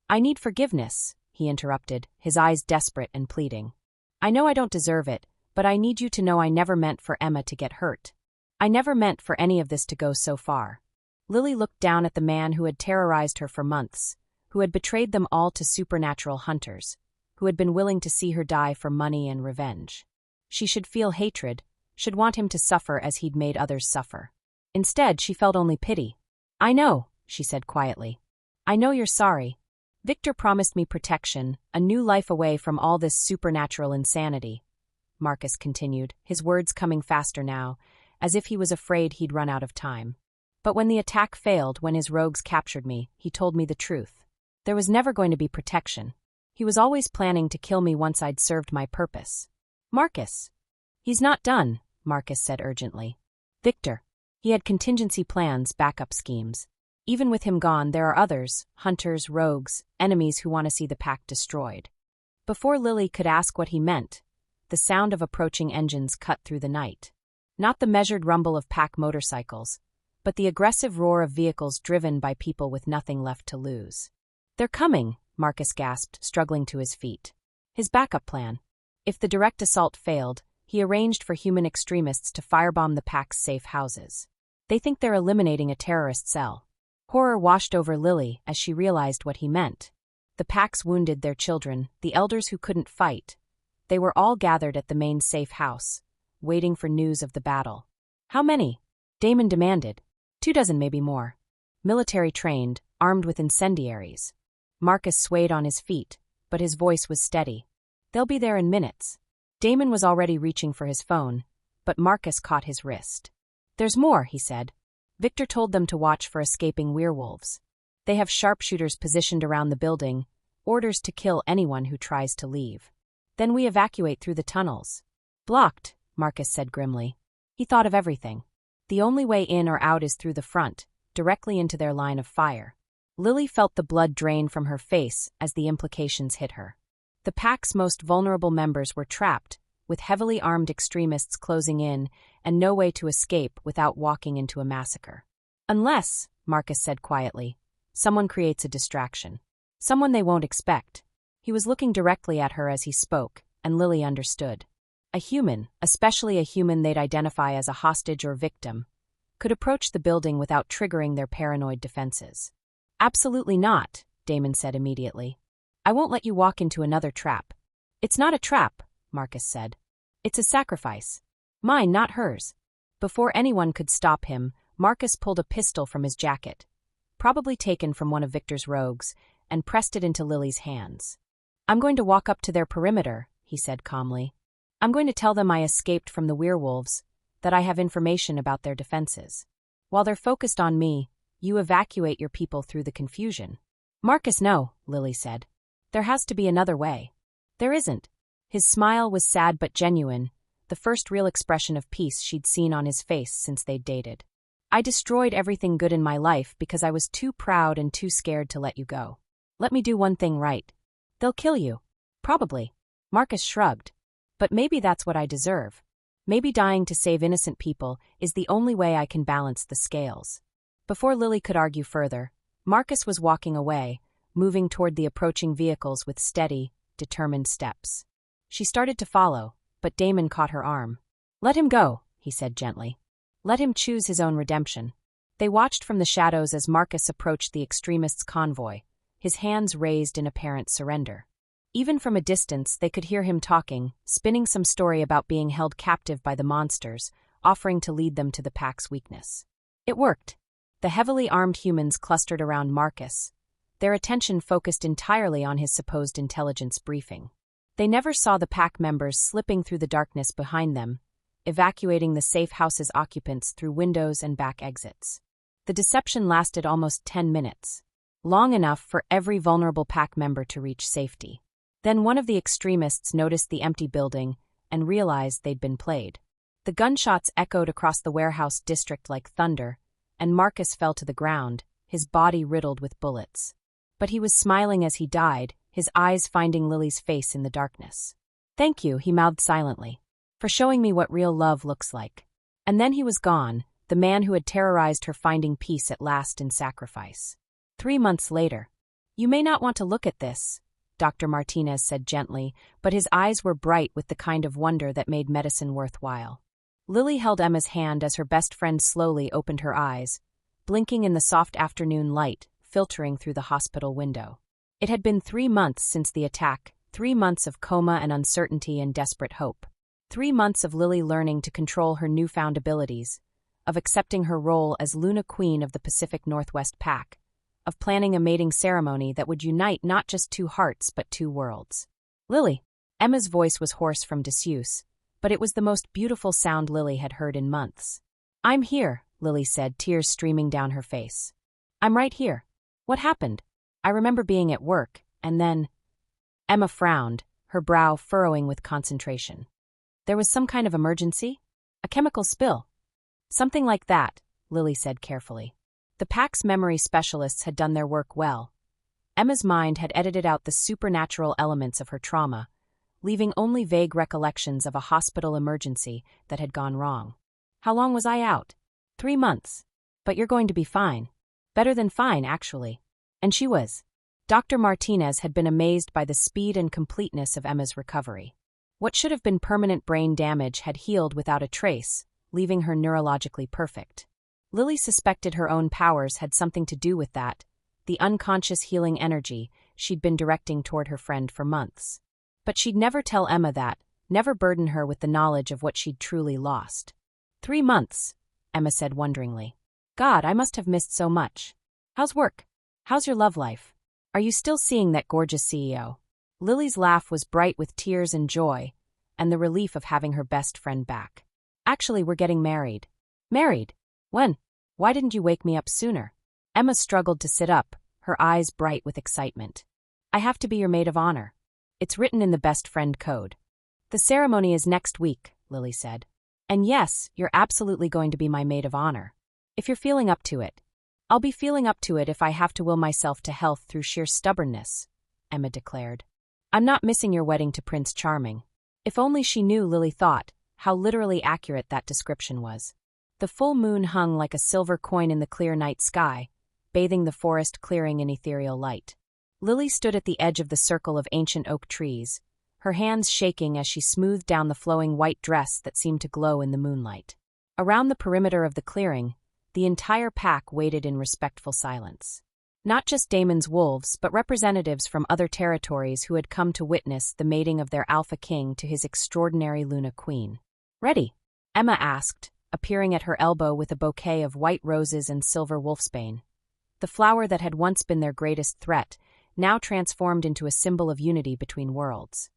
"I need forgiveness," he interrupted, his eyes desperate and pleading. "I know I don't deserve it, but I need you to know I never meant for Emma to get hurt. I never meant for any of this to go so far." Lily looked down at the man who had terrorized her for months, who had betrayed them all to supernatural hunters, who had been willing to see her die for money and revenge. She should feel hatred, should want him to suffer as he'd made others suffer. Instead, she felt only pity. "I know," she said quietly. "I know you're sorry. Victor promised me protection, a new life away from all this supernatural insanity," Marcus continued, his words coming faster now, as if he was afraid he'd run out of time. "But when the attack failed, when his rogues captured me, he told me the truth. There was never going to be protection. He was always planning to kill me once I'd served my purpose." "Marcus." "He's not done," Marcus said urgently. "Victor. He had contingency plans, backup schemes. Even with him gone, there are others, hunters, rogues, enemies who want to see the pack destroyed." Before Lily could ask what he meant, the sound of approaching engines cut through the night. Not the measured rumble of pack motorcycles, but the aggressive roar of vehicles driven by people with nothing left to lose. "They're coming," Marcus gasped, struggling to his feet. His backup plan. If the direct assault failed, he arranged for human extremists to firebomb the pack's safe houses. They think they're eliminating a terrorist cell. Horror washed over Lily as she realized what he meant. The pack's wounded their children, the elders who couldn't fight. They were all gathered at the main safe house, waiting for news of the battle. "How many?" Damon demanded. 24, maybe more. Military trained, armed with incendiaries. Marcus swayed on his feet, but his voice was steady. "They'll be there in minutes." Damon was already reaching for his phone, but Marcus caught his wrist. "There's more," he said. "Victor told them to watch for escaping werewolves. They have sharpshooters positioned around the building, orders to kill anyone who tries to leave. Then we evacuate through the tunnels." "Blocked," Marcus said grimly. He thought of everything. The only way in or out is through the front, directly into their line of fire. Lily felt the blood drain from her face as the implications hit her. The pack's most vulnerable members were trapped, with heavily armed extremists closing in and no way to escape without walking into a massacre. "Unless," Marcus said quietly, "someone creates a distraction. Someone they won't expect." He was looking directly at her as he spoke, and Lily understood. A human, especially a human they'd identify as a hostage or victim, could approach the building without triggering their paranoid defenses. "Absolutely not," Damon said immediately. "I won't let you walk into another trap." "It's not a trap," Marcus said. "It's a sacrifice. Mine, not hers." Before anyone could stop him, Marcus pulled a pistol from his jacket, probably taken from one of Victor's rogues, and pressed it into Lily's hands. "I'm going to walk up to their perimeter," he said calmly. "I'm going to tell them I escaped from the werewolves, that I have information about their defenses. While they're focused on me, you evacuate your people through the confusion." "Marcus, no," Lily said. "There has to be another way." "There isn't." His smile was sad but genuine, the first real expression of peace she'd seen on his face since they'd dated. "I destroyed everything good in my life because I was too proud and too scared to let you go. Let me do one thing right." "They'll kill you." "Probably." Marcus shrugged. "But maybe that's what I deserve. Maybe dying to save innocent people is the only way I can balance the scales." Before Lily could argue further, Marcus was walking away, moving toward the approaching vehicles with steady, determined steps. She started to follow, but Damon caught her arm. "Let him go," he said gently. "Let him choose his own redemption." They watched from the shadows as Marcus approached the extremists' convoy, his hands raised in apparent surrender. Even from a distance, they could hear him talking, spinning some story about being held captive by the monsters, offering to lead them to the pack's weakness. It worked. The heavily armed humans clustered around Marcus, their attention focused entirely on his supposed intelligence briefing. They never saw the pack members slipping through the darkness behind them, evacuating the safe house's occupants through windows and back exits. The deception lasted almost 10 minutes, long enough for every vulnerable pack member to reach safety. Then one of the extremists noticed the empty building and realized they'd been played. The gunshots echoed across the warehouse district like thunder, and Marcus fell to the ground, his body riddled with bullets. But he was smiling as he died, his eyes finding Lily's face in the darkness. "Thank you," he mouthed silently, "for showing me what real love looks like." And then he was gone, the man who had terrorized her finding peace at last in sacrifice. 3 months later. "You may not want to look at this," Dr. Martinez said gently, but his eyes were bright with the kind of wonder that made medicine worthwhile. Lily held Emma's hand as her best friend slowly opened her eyes, blinking in the soft afternoon light, filtering through the hospital window. It had been 3 months since the attack, 3 months of coma and uncertainty and desperate hope. 3 months of Lily learning to control her newfound abilities, of accepting her role as Luna Queen of the Pacific Northwest Pack, of planning a mating ceremony that would unite not just 2 hearts but 2 worlds. "Lily." Emma's voice was hoarse from disuse, but it was the most beautiful sound Lily had heard in months. "I'm here," Lily said, tears streaming down her face. "I'm right here. What happened? I remember being at work, and then—" Emma frowned, her brow furrowing with concentration. "There was some kind of emergency? A chemical spill?" "Something like that," Lily said carefully. The Pack's memory specialists had done their work well. Emma's mind had edited out the supernatural elements of her trauma, leaving only vague recollections of a hospital emergency that had gone wrong. "How long was I out?" 3 months. "But you're going to be fine." "Better than fine, actually." And she was. Dr. Martinez had been amazed by the speed and completeness of Emma's recovery. What should have been permanent brain damage had healed without a trace, leaving her neurologically perfect. Lily suspected her own powers had something to do with that, the unconscious healing energy she'd been directing toward her friend for months. But she'd never tell Emma that, never burden her with the knowledge of what she'd truly lost. 3 months, Emma said wonderingly. "God, I must have missed so much. How's work? How's your love life? Are you still seeing that gorgeous CEO?" Lily's laugh was bright with tears and joy, and the relief of having her best friend back. "Actually, we're getting married." "Married? When? Why didn't you wake me up sooner?" Emma struggled to sit up, her eyes bright with excitement. "I have to be your maid of honor. It's written in the best friend code." "The ceremony is next week," Lily said. "And yes, you're absolutely going to be my maid of honor. If you're feeling up to it." "I'll be feeling up to it if I have to will myself to health through sheer stubbornness," Emma declared. "I'm not missing your wedding to Prince Charming." If only she knew, Lily thought, how literally accurate that description was. The full moon hung like a silver coin in the clear night sky, bathing the forest clearing in ethereal light. Lily stood at the edge of the circle of ancient oak trees, her hands shaking as she smoothed down the flowing white dress that seemed to glow in the moonlight. Around the perimeter of the clearing, the entire pack waited in respectful silence. Not just Damon's wolves, but representatives from other territories who had come to witness the mating of their alpha king to his extraordinary Luna Queen. "Ready?" Emma asked, appearing at her elbow with a bouquet of white roses and silver wolfsbane. The flower that had once been their greatest threat, now transformed into a symbol of unity between worlds.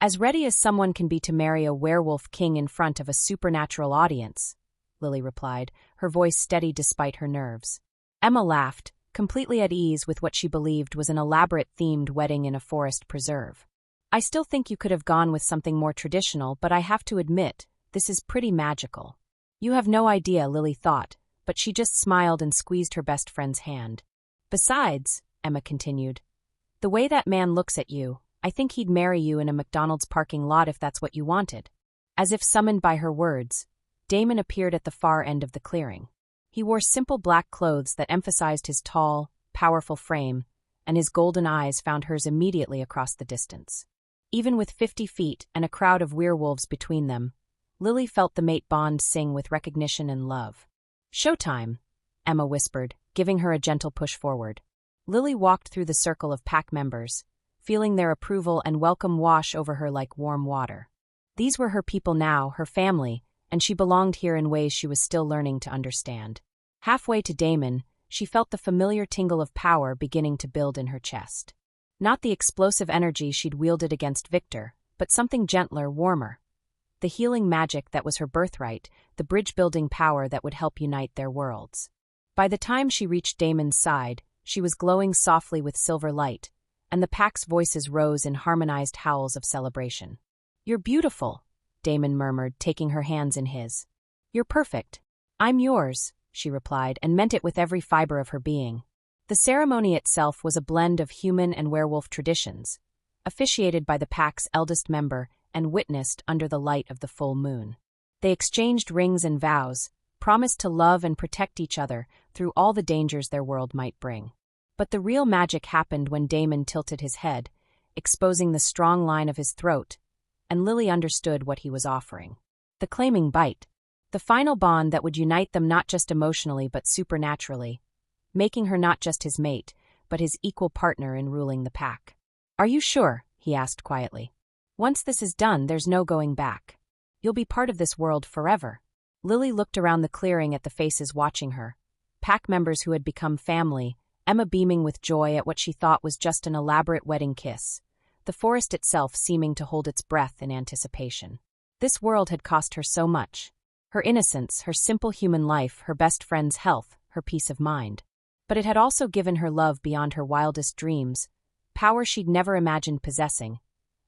"As ready as someone can be to marry a werewolf king in front of a supernatural audience," Lily replied, her voice steady despite her nerves. Emma laughed, completely at ease with what she believed was an elaborate themed wedding in a forest preserve. "I still think you could have gone with something more traditional, but I have to admit, this is pretty magical." "You have no idea," Lily thought, but she just smiled and squeezed her best friend's hand. "Besides," Emma continued, "the way that man looks at you, I think he'd marry you in a McDonald's parking lot if that's what you wanted." As if summoned by her words, Damon appeared at the far end of the clearing. He wore simple black clothes that emphasized his tall, powerful frame, and his golden eyes found hers immediately across the distance. Even with 50 feet and a crowd of werewolves between them, Lily felt the mate bond sing with recognition and love. "Showtime," Emma whispered, giving her a gentle push forward. Lily walked through the circle of pack members, feeling their approval and welcome wash over her like warm water. These were her people now, her family, and she belonged here in ways she was still learning to understand. Halfway to Damon, she felt the familiar tingle of power beginning to build in her chest. Not the explosive energy she'd wielded against Victor, but something gentler, warmer. The healing magic that was her birthright, the bridge-building power that would help unite their worlds. By the time she reached Damon's side, she was glowing softly with silver light, and the pack's voices rose in harmonized howls of celebration. "You're beautiful," Damon murmured, taking her hands in his. "You're perfect." "I'm yours," she replied, and meant it with every fiber of her being. The ceremony itself was a blend of human and werewolf traditions, officiated by the pack's eldest member and witnessed under the light of the full moon. They exchanged rings and vows, promised to love and protect each other through all the dangers their world might bring. But the real magic happened when Damon tilted his head, exposing the strong line of his throat, and Lily understood what he was offering. The claiming bite. The final bond that would unite them not just emotionally but supernaturally, making her not just his mate, but his equal partner in ruling the pack. "Are you sure?" he asked quietly. "Once this is done, there's no going back. You'll be part of this world forever." Lily looked around the clearing at the faces watching her, pack members who had become family, Emma beaming with joy at what she thought was just an elaborate wedding kiss, the forest itself seeming to hold its breath in anticipation. This world had cost her so much. Her innocence, her simple human life, her best friend's health, her peace of mind. But it had also given her love beyond her wildest dreams, power she'd never imagined possessing,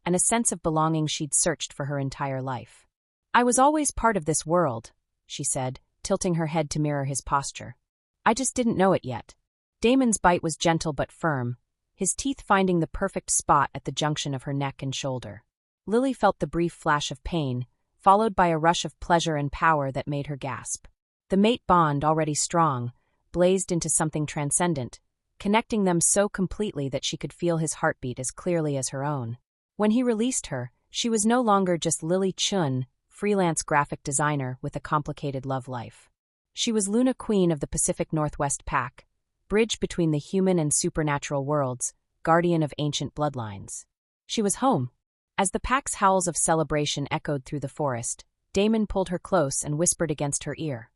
and a sense of belonging she'd searched for her entire life. "I was always part of this world," she said, tilting her head to mirror his posture. "I just didn't know it yet." Damon's bite was gentle but firm, his teeth finding the perfect spot at the junction of her neck and shoulder. Lily felt the brief flash of pain, followed by a rush of pleasure and power that made her gasp. The mate bond, already strong, blazed into something transcendent, connecting them so completely that she could feel his heartbeat as clearly as her own. When he released her, she was no longer just Lily Chun, freelance graphic designer with a complicated love life. She was Luna, Queen of the Pacific Northwest Pack, bridge between the human and supernatural worlds, guardian of ancient bloodlines. She was home. As the pack's howls of celebration echoed through the forest, Damon pulled her close and whispered against her ear.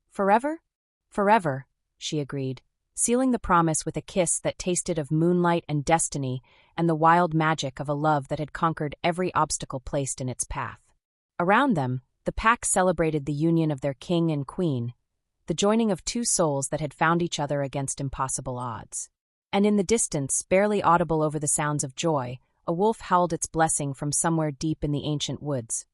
"Forever?" "Forever," she agreed, sealing the promise with a kiss that tasted of moonlight and destiny and the wild magic of a love that had conquered every obstacle placed in its path. Around them, the pack celebrated the union of their king and queen, the joining of two souls that had found each other against impossible odds. And in the distance, barely audible over the sounds of joy, a wolf howled its blessing from somewhere deep in the ancient woods.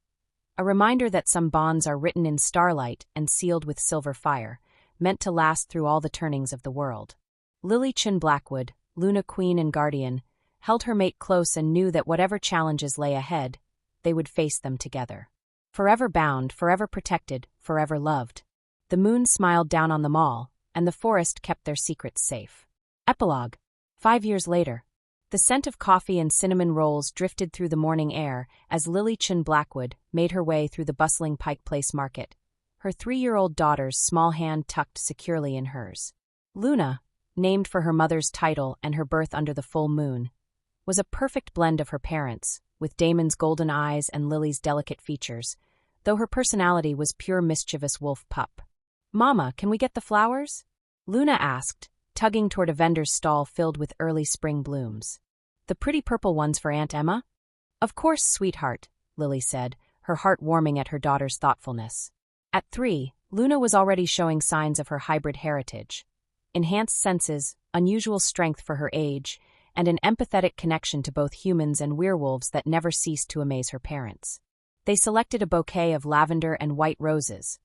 A reminder that some bonds are written in starlight and sealed with silver fire, meant to last through all the turnings of the world. Lily Chin Blackwood, Luna Queen and Guardian, held her mate close and knew that whatever challenges lay ahead, they would face them together. Forever bound, forever protected, forever loved. The moon smiled down on them all, and the forest kept their secrets safe. Epilogue. 5 years later. The scent of coffee and cinnamon rolls drifted through the morning air as Lily Chin Blackwood made her way through the bustling Pike Place market, her 3-year-old daughter's small hand tucked securely in hers. Luna, named for her mother's title and her birth under the full moon, was a perfect blend of her parents, with Damon's golden eyes and Lily's delicate features, though her personality was pure mischievous wolf pup. "Mama, can we get the flowers?" Luna asked, tugging toward a vendor's stall filled with early spring blooms. "The pretty purple ones for Aunt Emma?" "Of course, sweetheart," Lily said, her heart warming at her daughter's thoughtfulness. At 3, Luna was already showing signs of her hybrid heritage. Enhanced senses, unusual strength for her age, and an empathetic connection to both humans and werewolves that never ceased to amaze her parents. They selected a bouquet of lavender and white roses,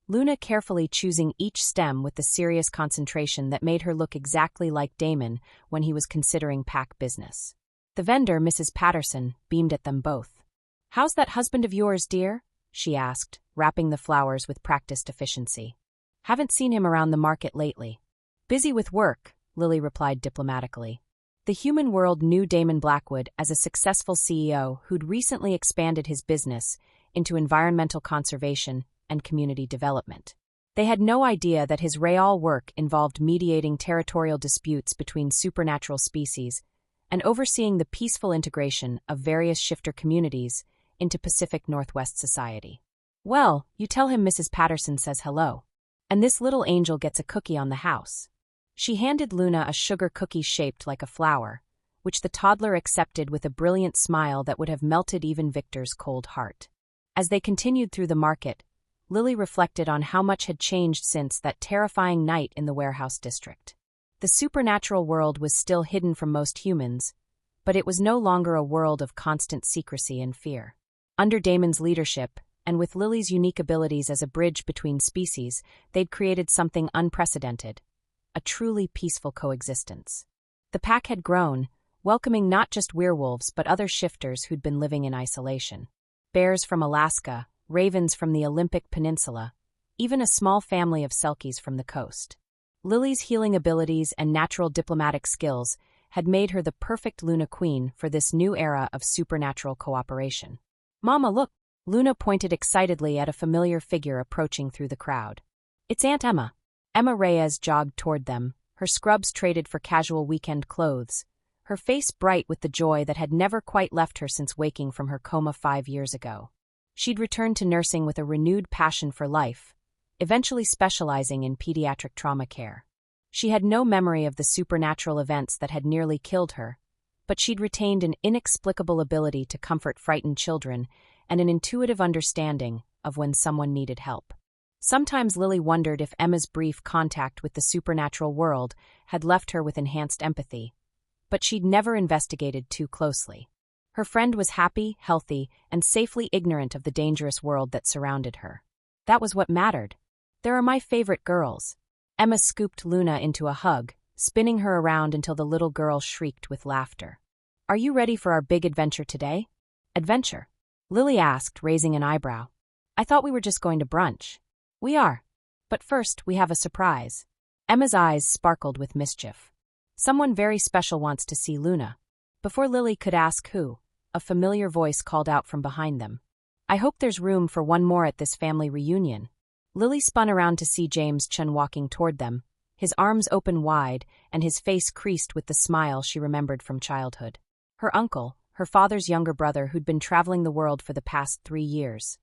Luna carefully choosing each stem with the serious concentration that made her look exactly like Damon when he was considering pack business. The vendor, Mrs. Patterson, beamed at them both. "How's that husband of yours, dear?" she asked, wrapping the flowers with practiced efficiency. "Haven't seen him around the market lately." "Busy with work," Lily replied diplomatically. The human world knew Damon Blackwood as a successful CEO who'd recently expanded his business into environmental conservation and community development. They had no idea that his real work involved mediating territorial disputes between supernatural species and overseeing the peaceful integration of various shifter communities into Pacific Northwest society. "Well, you tell him Mrs. Patterson says hello. And this little angel gets a cookie on the house." She handed Luna a sugar cookie shaped like a flower, which the toddler accepted with a brilliant smile that would have melted even Victor's cold heart. As they continued through the market, Lily reflected on how much had changed since that terrifying night in the warehouse district. The supernatural world was still hidden from most humans, But it was no longer a world of constant secrecy and fear. Under Damon's leadership, and with Lily's unique abilities as a bridge between species, they'd created something unprecedented, a truly peaceful coexistence. The pack had grown, welcoming not just werewolves but other shifters who'd been living in isolation. Bears from Alaska, ravens from the Olympic Peninsula, even a small family of selkies from the coast. Lily's healing abilities and natural diplomatic skills had made her the perfect Luna Queen for this new era of supernatural cooperation. "Mama, look!" Luna pointed excitedly at a familiar figure approaching through the crowd. "It's Aunt Emma." Emma Reyes jogged toward them, her scrubs traded for casual weekend clothes, her face bright with the joy that had never quite left her since waking from her coma 5 years ago. She'd returned to nursing with a renewed passion for life, eventually specializing in pediatric trauma care. She had no memory of the supernatural events that had nearly killed her, but she'd retained an inexplicable ability to comfort frightened children and an intuitive understanding of when someone needed help. Sometimes Lily wondered if Emma's brief contact with the supernatural world had left her with enhanced empathy, but she'd never investigated too closely. Her friend was happy, healthy, and safely ignorant of the dangerous world that surrounded her. That was what mattered. "There are my favorite girls." Emma scooped Luna into a hug, spinning her around until the little girl shrieked with laughter. "Are you ready for our big adventure today?" "Adventure?" Lily asked, raising an eyebrow. "I thought we were just going to brunch." "We are. But first, we have a surprise." Emma's eyes sparkled with mischief. "Someone very special wants to see Luna." Before Lily could ask who, a familiar voice called out from behind them. "I hope there's room for one more at this family reunion." Lily spun around to see James Chun walking toward them, his arms open wide and his face creased with the smile she remembered from childhood. Her uncle, her father's younger brother who'd been traveling the world for the past 3 years.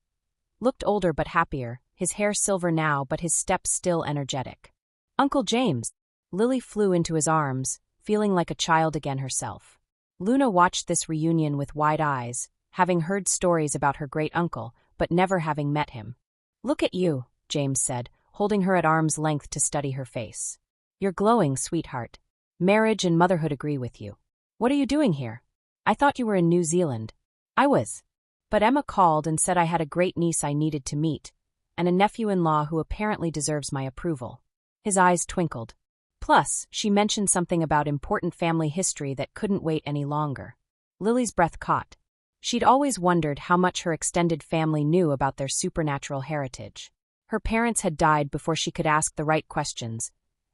Looked older but happier, his hair silver now but his steps still energetic. "Uncle James!" Lily flew into his arms, feeling like a child again herself. Luna watched this reunion with wide eyes, having heard stories about her great-uncle, but never having met him. "Look at you," James said, holding her at arm's length to study her face. "You're glowing, sweetheart. Marriage and motherhood agree with you. What are you doing here? I thought you were in New Zealand." "I was. But Emma called and said I had a great niece I needed to meet, and a nephew-in-law who apparently deserves my approval." His eyes twinkled. "Plus, she mentioned something about important family history that couldn't wait any longer." Lily's breath caught. She'd always wondered how much her extended family knew about their supernatural heritage. Her parents had died before she could ask the right questions,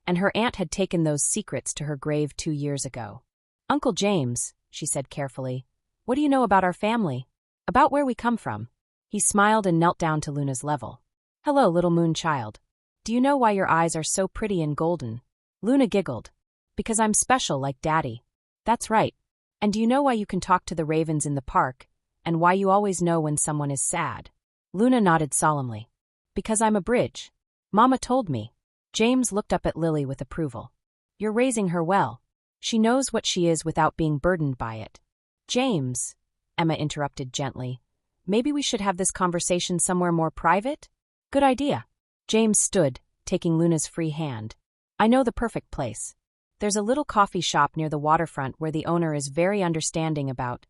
and her aunt had taken those secrets to her grave 2 years ago. "Uncle James," she said carefully, "what do you know about our family? About where we come from?" He smiled and knelt down to Luna's level. "Hello, little moon child. Do you know why your eyes are so pretty and golden?" Luna giggled. "Because I'm special like Daddy." "That's right. And do you know why you can talk to the ravens in the park, and why you always know when someone is sad?" Luna nodded solemnly. "Because I'm a bridge. Mama told me." James looked up at Lily with approval. "You're raising her well. She knows what she is without being burdened by it." "James," Emma interrupted gently, "maybe we should have this conversation somewhere more private?" "Good idea." James stood, taking Luna's free hand. "I know the perfect place. There's a little coffee shop near the waterfront where the owner is very understanding about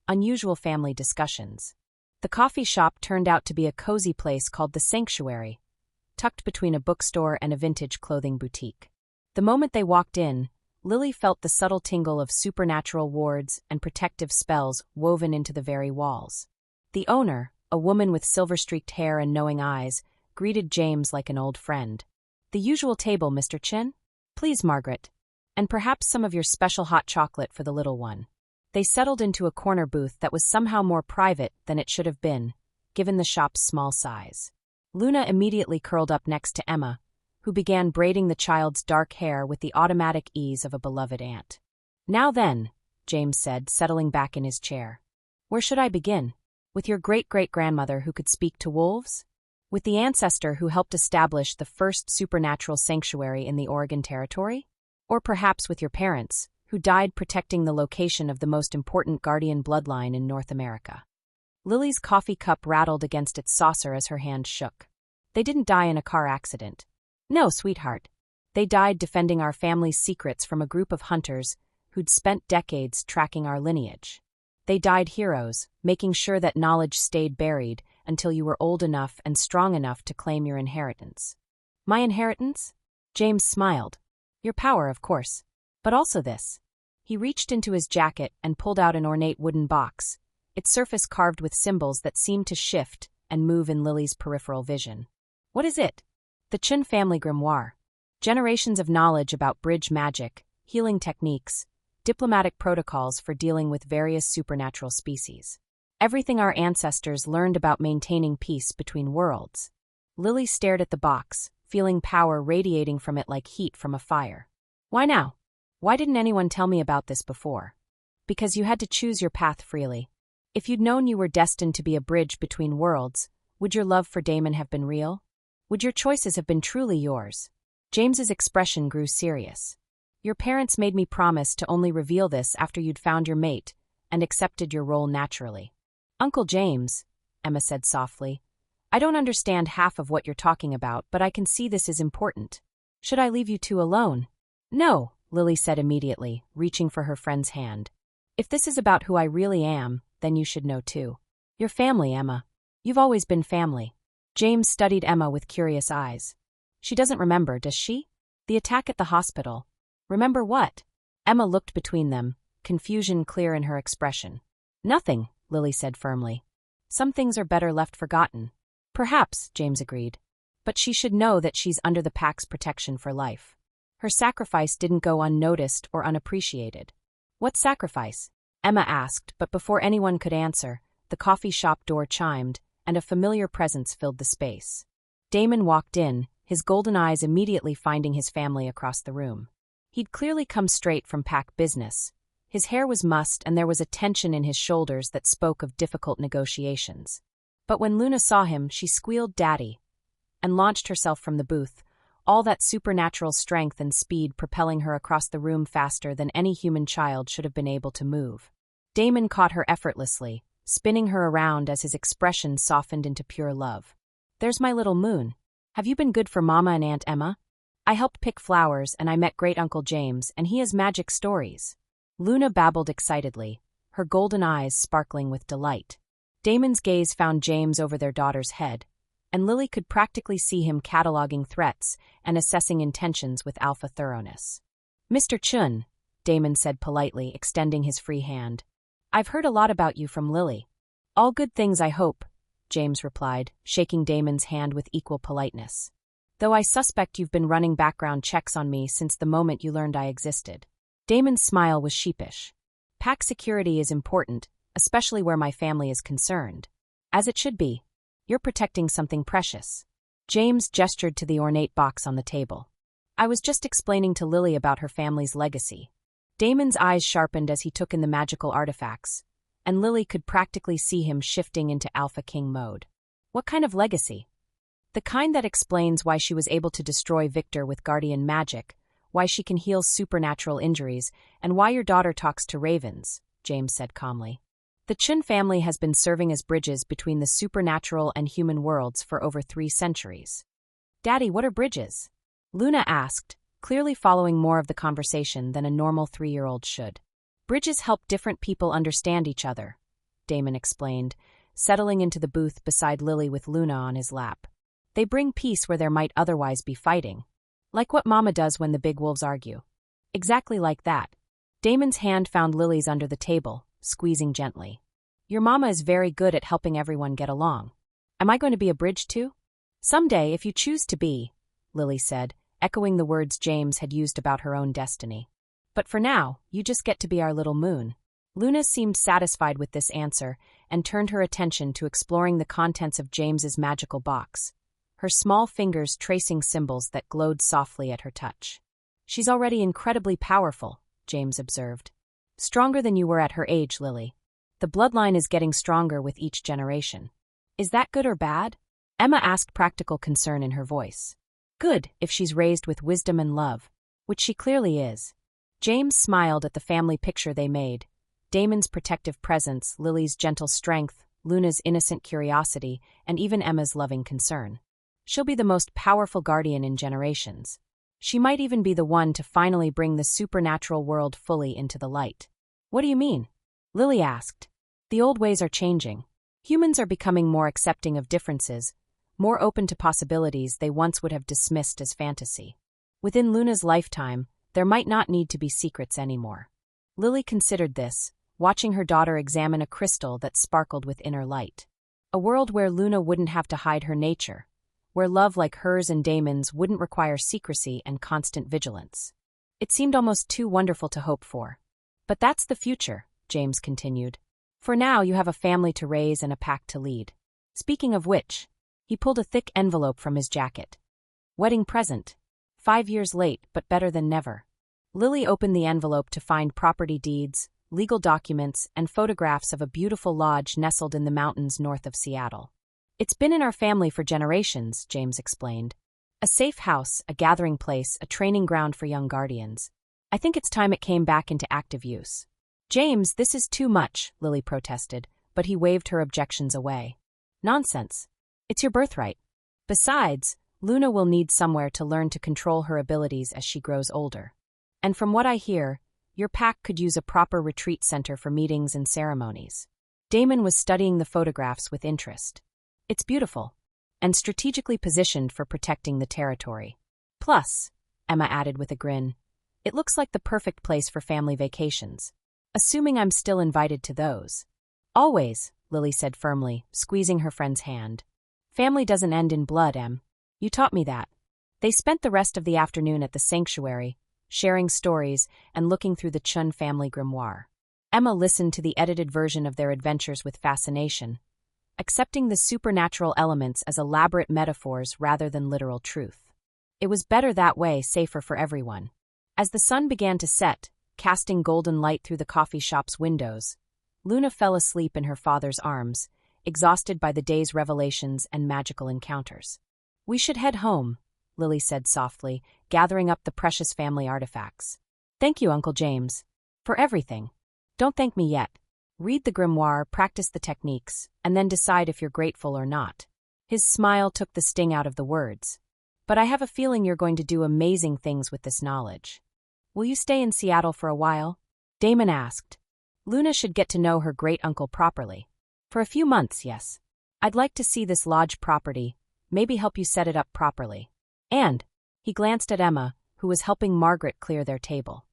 unusual family discussions." The coffee shop turned out to be a cozy place called the Sanctuary, tucked between a bookstore and a vintage clothing boutique. The moment they walked in, Lily felt the subtle tingle of supernatural wards and protective spells woven into the very walls. The owner, a woman with silver-streaked hair and knowing eyes, greeted James like an old friend. "The usual table, Mr. Chin? Please, Margaret. And perhaps some of your special hot chocolate for the little one." They settled into a corner booth that was somehow more private than it should have been, given the shop's small size. Luna immediately curled up next to Emma, who began braiding the child's dark hair with the automatic ease of a beloved aunt. "Now then," James said, settling back in his chair. "Where should I begin? With your great-great-grandmother who could speak to wolves? With the ancestor who helped establish the first supernatural sanctuary in the Oregon Territory? Or perhaps with your parents, who died protecting the location of the most important guardian bloodline in North America?" Lily's coffee cup rattled against its saucer as her hand shook. "They didn't die in a car accident." "No, sweetheart. They died defending our family's secrets from a group of hunters who'd spent decades tracking our lineage. They died heroes, making sure that knowledge stayed buried until you were old enough and strong enough to claim your inheritance. My inheritance? James smiled. Your power, of course. But also this. He reached into his jacket and pulled out an ornate wooden box, its surface carved with symbols that seemed to shift and move in Lily's peripheral vision. What is it? The Chun family grimoire. Generations of knowledge about bridge magic, healing techniques, diplomatic protocols for dealing with various supernatural species. Everything our ancestors learned about maintaining peace between worlds. Lily stared at the box, feeling power radiating from it like heat from a fire. Why now? Why didn't anyone tell me about this before? Because you had to choose your path freely. If you'd known you were destined to be a bridge between worlds, would your love for Damon have been real? Would your choices have been truly yours? James's expression grew serious. Your parents made me promise to only reveal this after you'd found your mate and accepted your role naturally. Uncle James, Emma said softly, I don't understand half of what you're talking about, but I can see this is important. Should I leave you two alone? No, Lily said immediately, reaching for her friend's hand. If this is about who I really am, then you should know too. You're family, Emma. You've always been family. James studied Emma with curious eyes. She doesn't remember, does she? The attack at the hospital. Remember what? Emma looked between them, confusion clear in her expression. Nothing, Lily said firmly. Some things are better left forgotten. Perhaps, James agreed. But she should know that she's under the Pack's protection for life. Her sacrifice didn't go unnoticed or unappreciated. What sacrifice? Emma asked, but before anyone could answer, the coffee shop door chimed, and a familiar presence filled the space. Damon walked in, his golden eyes immediately finding his family across the room. He'd clearly come straight from Pack business. His hair was mussed and there was a tension in his shoulders that spoke of difficult negotiations. But when Luna saw him, she squealed "Daddy," and launched herself from the booth, all that supernatural strength and speed propelling her across the room faster than any human child should have been able to move. Damon caught her effortlessly, spinning her around as his expression softened into pure love. There's my little moon. Have you been good for Mama and Aunt Emma? I helped pick flowers and I met Great Uncle James and he has magic stories. Luna babbled excitedly, her golden eyes sparkling with delight. Damon's gaze found James over their daughter's head, and Lily could practically see him cataloging threats and assessing intentions with alpha thoroughness. Mr. Chun, Damon said politely, extending his free hand. I've heard a lot about you from Lily. All good things, I hope, James replied, shaking Damon's hand with equal politeness. Though I suspect you've been running background checks on me since the moment you learned I existed. Damon's smile was sheepish. Pack security is important, especially where my family is concerned. As it should be. You're protecting something precious. James gestured to the ornate box on the table. I was just explaining to Lily about her family's legacy. Damon's eyes sharpened as he took in the magical artifacts, and Lily could practically see him shifting into Alpha King mode. What kind of legacy? The kind that explains why she was able to destroy Victor with guardian magic, why she can heal supernatural injuries, and why your daughter talks to ravens, James said calmly. The Chun family has been serving as bridges between the supernatural and human worlds for over 3 centuries. Daddy, what are bridges? Luna asked, clearly following more of the conversation than a normal 3-year-old should. Bridges help different people understand each other, Damon explained, settling into the booth beside Lily with Luna on his lap. They bring peace where there might otherwise be fighting. Like what Mama does when the big wolves argue. Exactly like that. Damon's hand found Lily's under the table, squeezing gently. Your Mama is very good at helping everyone get along. Am I going to be a bridge too? Someday, if you choose to be, Lily said, echoing the words James had used about her own destiny. But for now, you just get to be our little moon. Luna seemed satisfied with this answer and turned her attention to exploring the contents of James's magical box, her small fingers tracing symbols that glowed softly at her touch. She's already incredibly powerful, James observed. Stronger than you were at her age, Lily. The bloodline is getting stronger with each generation. Is that good or bad? Emma asked, practical concern in her voice. Good, if she's raised with wisdom and love, which she clearly is. James smiled at the family picture they made. Damon's protective presence, Lily's gentle strength, Luna's innocent curiosity, and even Emma's loving concern. She'll be the most powerful guardian in generations. She might even be the one to finally bring the supernatural world fully into the light. What do you mean? Lily asked. The old ways are changing. Humans are becoming more accepting of differences, more open to possibilities they once would have dismissed as fantasy. Within Luna's lifetime, there might not need to be secrets anymore. Lily considered this, watching her daughter examine a crystal that sparkled with inner light. A world where Luna wouldn't have to hide her nature, where love like hers and Damon's wouldn't require secrecy and constant vigilance. It seemed almost too wonderful to hope for. But that's the future, James continued. For now you have a family to raise and a pack to lead. Speaking of which, he pulled a thick envelope from his jacket. Wedding present. 5 years late, but better than never. Lily opened the envelope to find property deeds, legal documents, and photographs of a beautiful lodge nestled in the mountains north of Seattle. It's been in our family for generations, James explained. A safe house, a gathering place, a training ground for young guardians. I think it's time it came back into active use. James, this is too much, Lily protested, but he waved her objections away. Nonsense. It's your birthright. Besides, Luna will need somewhere to learn to control her abilities as she grows older. And from what I hear, your pack could use a proper retreat center for meetings and ceremonies. Damon was studying the photographs with interest. It's beautiful, and strategically positioned for protecting the territory. Plus, Emma added with a grin, it looks like the perfect place for family vacations. Assuming I'm still invited to those. Always, Lily said firmly, squeezing her friend's hand. Family doesn't end in blood, Em. You taught me that. They spent the rest of the afternoon at the sanctuary, sharing stories and looking through the Chun family grimoire. Emma listened to the edited version of their adventures with fascination, accepting the supernatural elements as elaborate metaphors rather than literal truth. It was better that way, safer for everyone. As the sun began to set, casting golden light through the coffee shop's windows, Luna fell asleep in her father's arms, exhausted by the day's revelations and magical encounters. We should head home, Lily said softly, gathering up the precious family artifacts. Thank you, Uncle James. For everything. Don't thank me yet. Read the grimoire, practice the techniques, and then decide if you're grateful or not. His smile took the sting out of the words. But I have a feeling you're going to do amazing things with this knowledge. Will you stay in Seattle for a while? Damon asked. Luna should get to know her great-uncle properly. For a few months, yes. I'd like to see this lodge property, maybe help you set it up properly. And, he glanced at Emma, who was helping Margaret clear their table.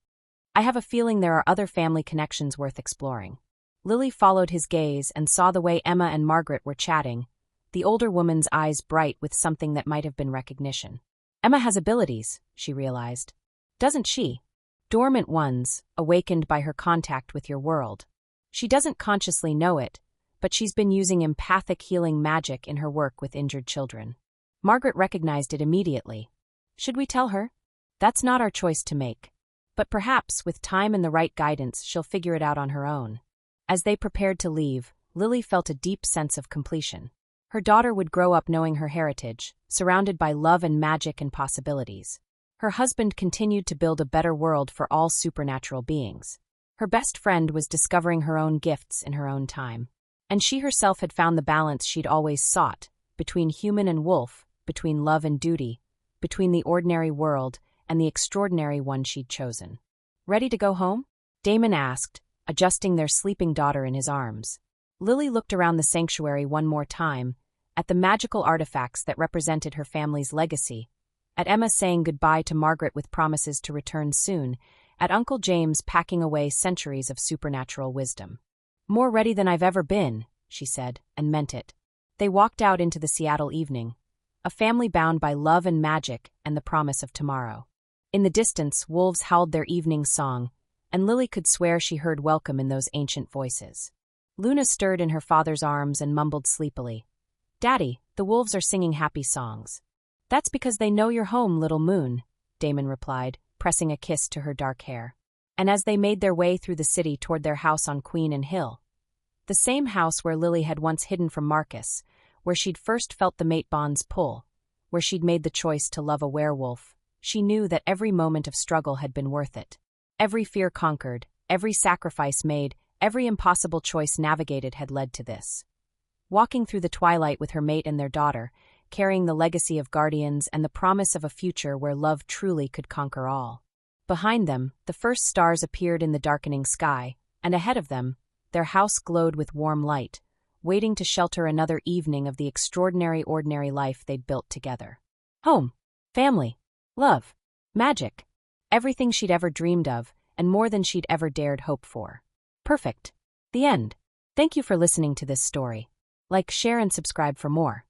I have a feeling there are other family connections worth exploring. Lily followed his gaze and saw the way Emma and Margaret were chatting, the older woman's eyes bright with something that might have been recognition. Emma has abilities, she realized. Doesn't she? Dormant ones, awakened by her contact with your world. She doesn't consciously know it, but she's been using empathic healing magic in her work with injured children. Margaret recognized it immediately. Should we tell her? That's not our choice to make. But perhaps, with time and the right guidance, she'll figure it out on her own. As they prepared to leave, Lily felt a deep sense of completion. Her daughter would grow up knowing her heritage, surrounded by love and magic and possibilities. Her husband continued to build a better world for all supernatural beings. Her best friend was discovering her own gifts in her own time. And she herself had found the balance she'd always sought, between human and wolf, between love and duty, between the ordinary world and the extraordinary one she'd chosen. Ready to go home? Damon asked, adjusting their sleeping daughter in his arms. Lily looked around the sanctuary one more time, at the magical artifacts that represented her family's legacy, at Emma saying goodbye to Margaret with promises to return soon, at Uncle James packing away centuries of supernatural wisdom. More ready than I've ever been, she said, and meant it. They walked out into the Seattle evening, a family bound by love and magic and the promise of tomorrow. In the distance, wolves howled their evening song, and Lily could swear she heard welcome in those ancient voices. Luna stirred in her father's arms and mumbled sleepily, Daddy, the wolves are singing happy songs. That's because they know you're home, little moon, Damon replied, pressing a kiss to her dark hair. And as they made their way through the city toward their house on Queen and Hill, the same house where Lily had once hidden from Marcus, where she'd first felt the mate bonds pull, where she'd made the choice to love a werewolf, she knew that every moment of struggle had been worth it. Every fear conquered, every sacrifice made, every impossible choice navigated had led to this. Walking through the twilight with her mate and their daughter, carrying the legacy of guardians and the promise of a future where love truly could conquer all. Behind them, the first stars appeared in the darkening sky, and ahead of them, their house glowed with warm light, waiting to shelter another evening of the extraordinary ordinary life they'd built together. Home, family, love, magic, everything she'd ever dreamed of, and more than she'd ever dared hope for. Perfect. The end. Thank you for listening to this story. Like, share, and subscribe for more.